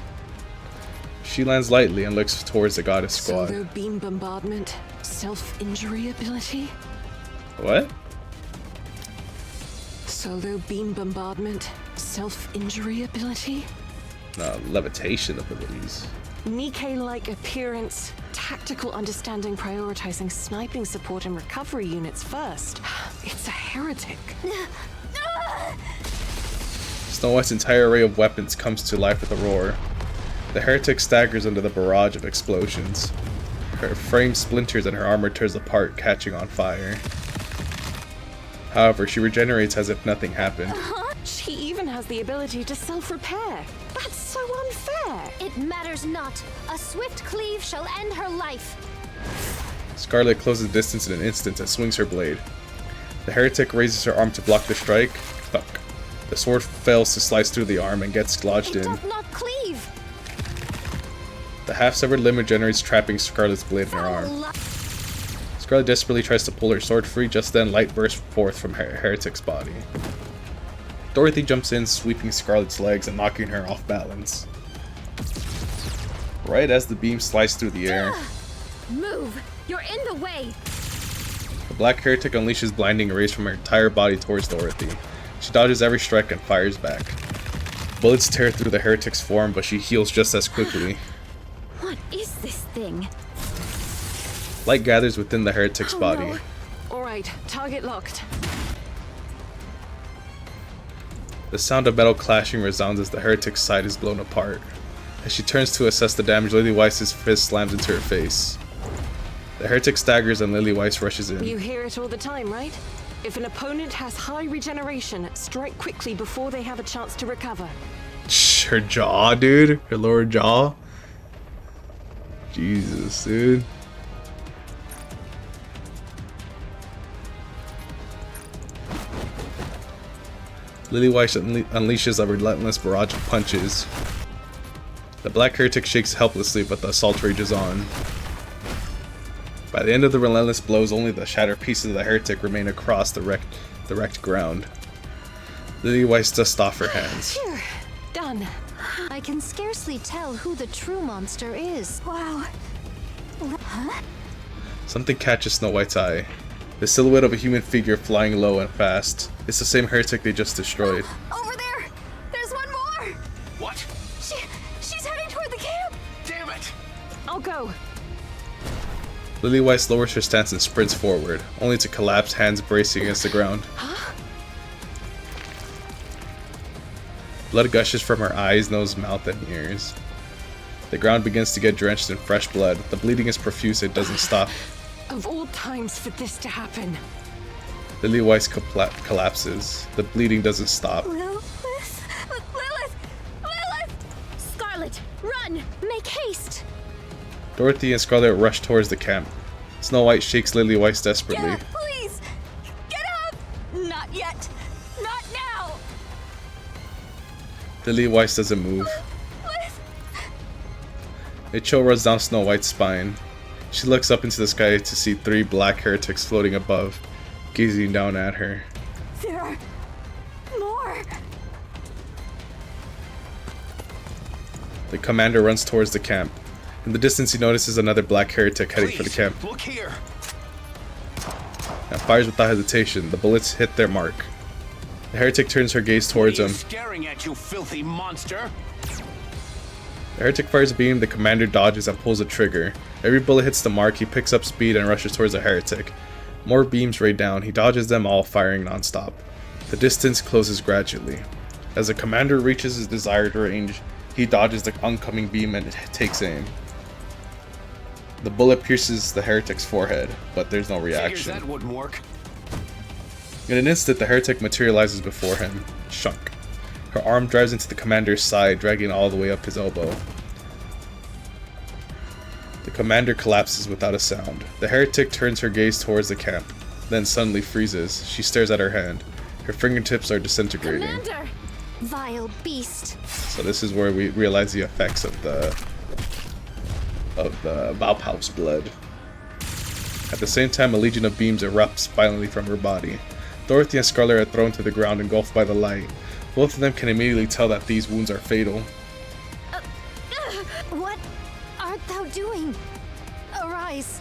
She lands lightly and looks towards the goddess squad. Solo beam bombardment, self-injury ability? What? Solo beam bombardment, self-injury ability? No, levitation abilities. Nikke-like appearance, tactical understanding prioritizing sniping support and recovery units first. It's a heretic. Snow White's entire array of weapons comes to life with a roar. The heretic staggers under the barrage of explosions. Her frame splinters and her armor tears apart, catching on fire. However, she regenerates as if nothing happened. She even has the ability to self-repair. That's so unfair. It matters not. A swift cleave shall end her life. Scarlet closes distance in an instant and swings her blade. The heretic raises her arm to block the strike. Fuck. The sword fails to slice through the arm and gets lodged in. It does not cleave. The half-severed limb regenerates, trapping Scarlet's blade in her arm. Scarlet desperately tries to pull her sword free, just then light bursts forth from Heretic's body. Dorothy jumps in, sweeping Scarlet's legs and knocking her off balance. Right as the beam slices through the air, Move! You're in the way! the Black Heretic unleashes blinding rays from her entire body towards Dorothy. She dodges every strike and fires back. Bullets tear through the Heretic's form, but she heals just as quickly. What is this thing? Light gathers within the Heretic's body. No. Alright, target locked. The sound of metal clashing resounds as the Heretic's side is blown apart. As she turns to assess the damage, Lily Weiss's fist slams into her face. The Heretic staggers and Lily Weiss rushes in. You hear it all the time, right? If an opponent has high regeneration, strike quickly before they have a chance to recover. Her jaw, dude. Her lower jaw. Jesus, dude. Lily Weiss unleashes a relentless barrage of punches. The Black Heretic shakes helplessly, but the assault rages on. By the end of the relentless blows, only the shattered pieces of the Heretic remain across the wrecked ground. Lily Weiss dusts off her hands. Phew, done. I can scarcely tell who the true monster is. Wow. Huh? Something catches Snow White's eye. The silhouette of a human figure flying low and fast. It's the same heretic they just destroyed. Over there! There's one more! What? She's heading toward the camp! Damn it! I'll go. Lily Weiss lowers her stance and sprints forward, only to collapse, hands bracing against the ground. Blood gushes from her eyes, nose, mouth, and ears. The ground begins to get drenched in fresh blood. The bleeding is profuse and doesn't stop. Of all times for this to happen. Lily Weiss collapses. The bleeding doesn't stop. Lilith! Scarlet, run! Make haste! Dorothy and Scarlet rush towards the camp. Snow White shakes Lily Weiss desperately. Get up, please! Get up! Not yet! Not now! Lily Weiss doesn't move. A chill runs down Snow White's spine. She looks up into the sky to see 3 black heretics floating above, gazing down at her. There are more! The commander runs towards the camp. In the distance, he notices another black heretic heading for the Please, camp look here. and fires without hesitation. The bullets hit their mark. The heretic turns her gaze towards What are him. you staring at, you filthy monster? The heretic fires a beam, the commander dodges and pulls the trigger. Every bullet hits the mark, he picks up speed and rushes towards the heretic. More beams rain down, he dodges them all, firing non-stop. The distance closes gradually. As the commander reaches his desired range, he dodges the oncoming beam and takes aim. The bullet pierces the heretic's forehead, but there's no Figures reaction. that wouldn't work. In an instant, the heretic materializes before him, Shunk. Her arm drives into the commander's side, dragging all the way up his elbow. The commander collapses without a sound. The heretic turns her gaze towards the camp, then suddenly freezes. She stares at her hand. Her fingertips are disintegrating. Commander! Vile beast. So this is where we realize the effects of the Baupau's blood. At the same time, a legion of beams erupts violently from her body. Dorothy and Scarlet are thrown to the ground, engulfed by the light. Both of them can immediately tell that these wounds are fatal. What art thou doing? Arise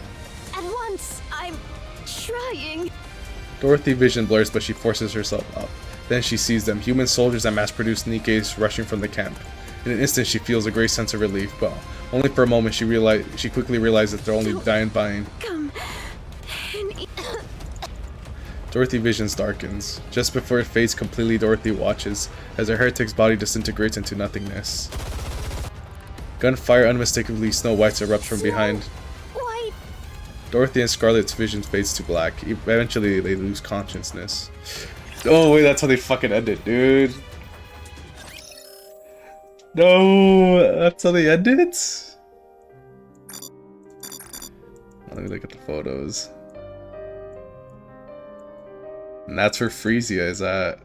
at once. I'm trying. Dorothy's vision blurs, but she forces herself up. Then she sees them, human soldiers and mass-produced Nikkes rushing from the camp. In an instant, she feels a great sense of relief, but only for a moment she quickly realizes that they're only dying bind. Come and eat. Dorothy's vision darkens. Just before it fades completely, Dorothy watches as her heretic's body disintegrates into nothingness. Gunfire unmistakably Snow White's erupts from behind. White. Dorothy and Scarlet's vision fades to black. Eventually, they lose consciousness. Oh wait, that's how they fucking end it, dude. No, that's how they end it? Let me look at the photos. And that's where Frisia is at.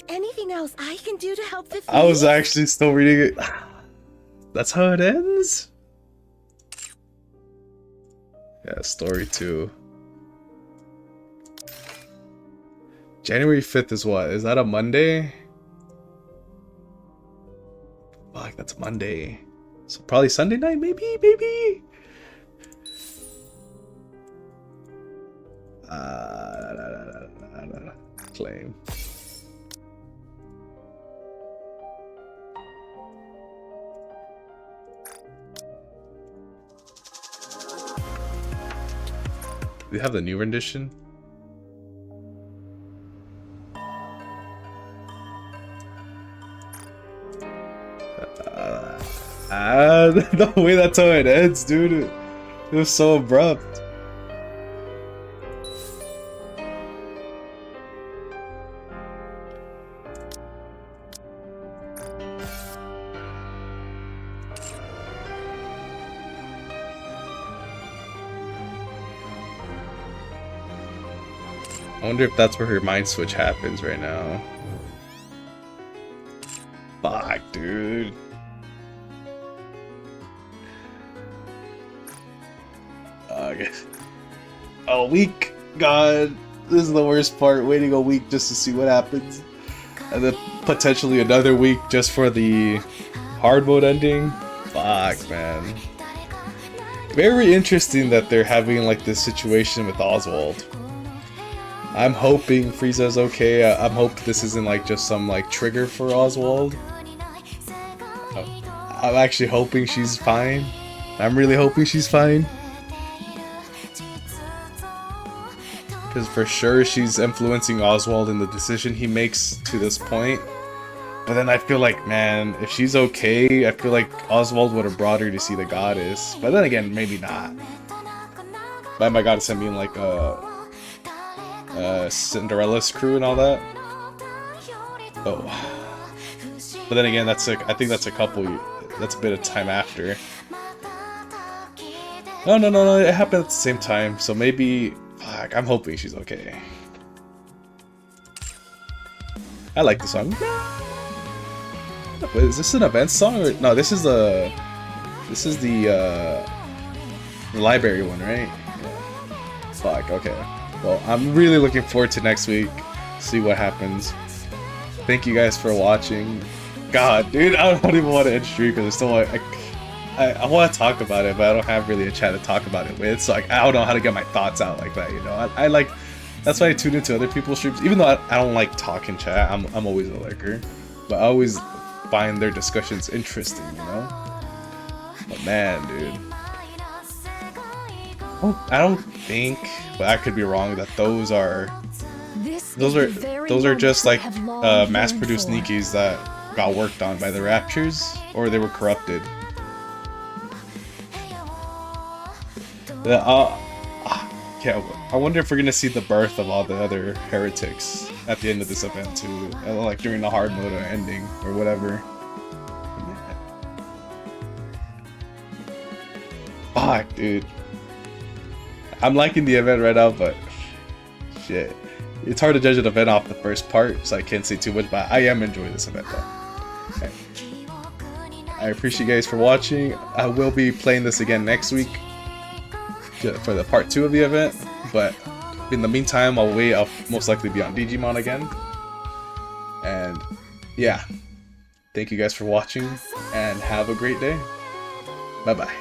Anything else I can do to help the I was actually still reading it. That's how it ends? Yeah, story 2. January 5th is what? Is that a Monday? Fuck, that's Monday. So probably Sunday night, maybe? Claim. Do they have the new rendition? The way that's how it ends, dude. It was so abrupt. I wonder if that's where her mind switch happens right now. Fuck, dude. A week. God, this is the worst part. Waiting a week just to see what happens. And then potentially another week just for the hard mode ending. Fuck, man. Very interesting that they're having like this situation with Oswald. I'm hoping Frieza's okay. I'm hoping this isn't like just some like trigger for Oswald. I'm actually hoping she's fine. I'm really hoping she's fine. Because for sure she's influencing Oswald in the decision he makes to this point. But then I feel like, man, if she's okay, I feel like Oswald would have brought her to see the goddess. But then again, maybe not. By my goddess, I mean like Cinderella's crew and all that. Oh. But then again, that's like, I think that's a bit of time after. No, it happened at the same time, so maybe, fuck, I'm hoping she's okay. I like the song. Wait, is this an event song or no? This is the library one, right? Yeah. Fuck. Okay. Well, I'm really looking forward to next week. See what happens. Thank you guys for watching. God, dude, I don't even want to end stream because I still want. I want to talk about it, but I don't have really a chat to talk about it with. So like, I don't know how to get my thoughts out like that. You know, I like. That's why I tune into other people's streams. Even though I don't like talking chat, I'm always a liker, but I always find their discussions interesting, you know? But man, dude. I don't think, but I could be wrong, that those are just like mass-produced Nikkes that got worked on by the Raptures, or they were corrupted. Yeah, I wonder if we're gonna see the birth of all the other heretics at the end of this event too, like during the hard mode or ending or whatever. Fuck, dude. I'm liking the event right now, but shit, it's hard to judge an event off the first part, so I can't say too much. But I am enjoying this event though. Okay. I appreciate you guys for watching. I will be playing this again next week for the part 2 of the event, but In the meantime, I'll wait. I'll most likely be on Digimon again. And yeah, thank you guys for watching, and have a great day. Bye bye.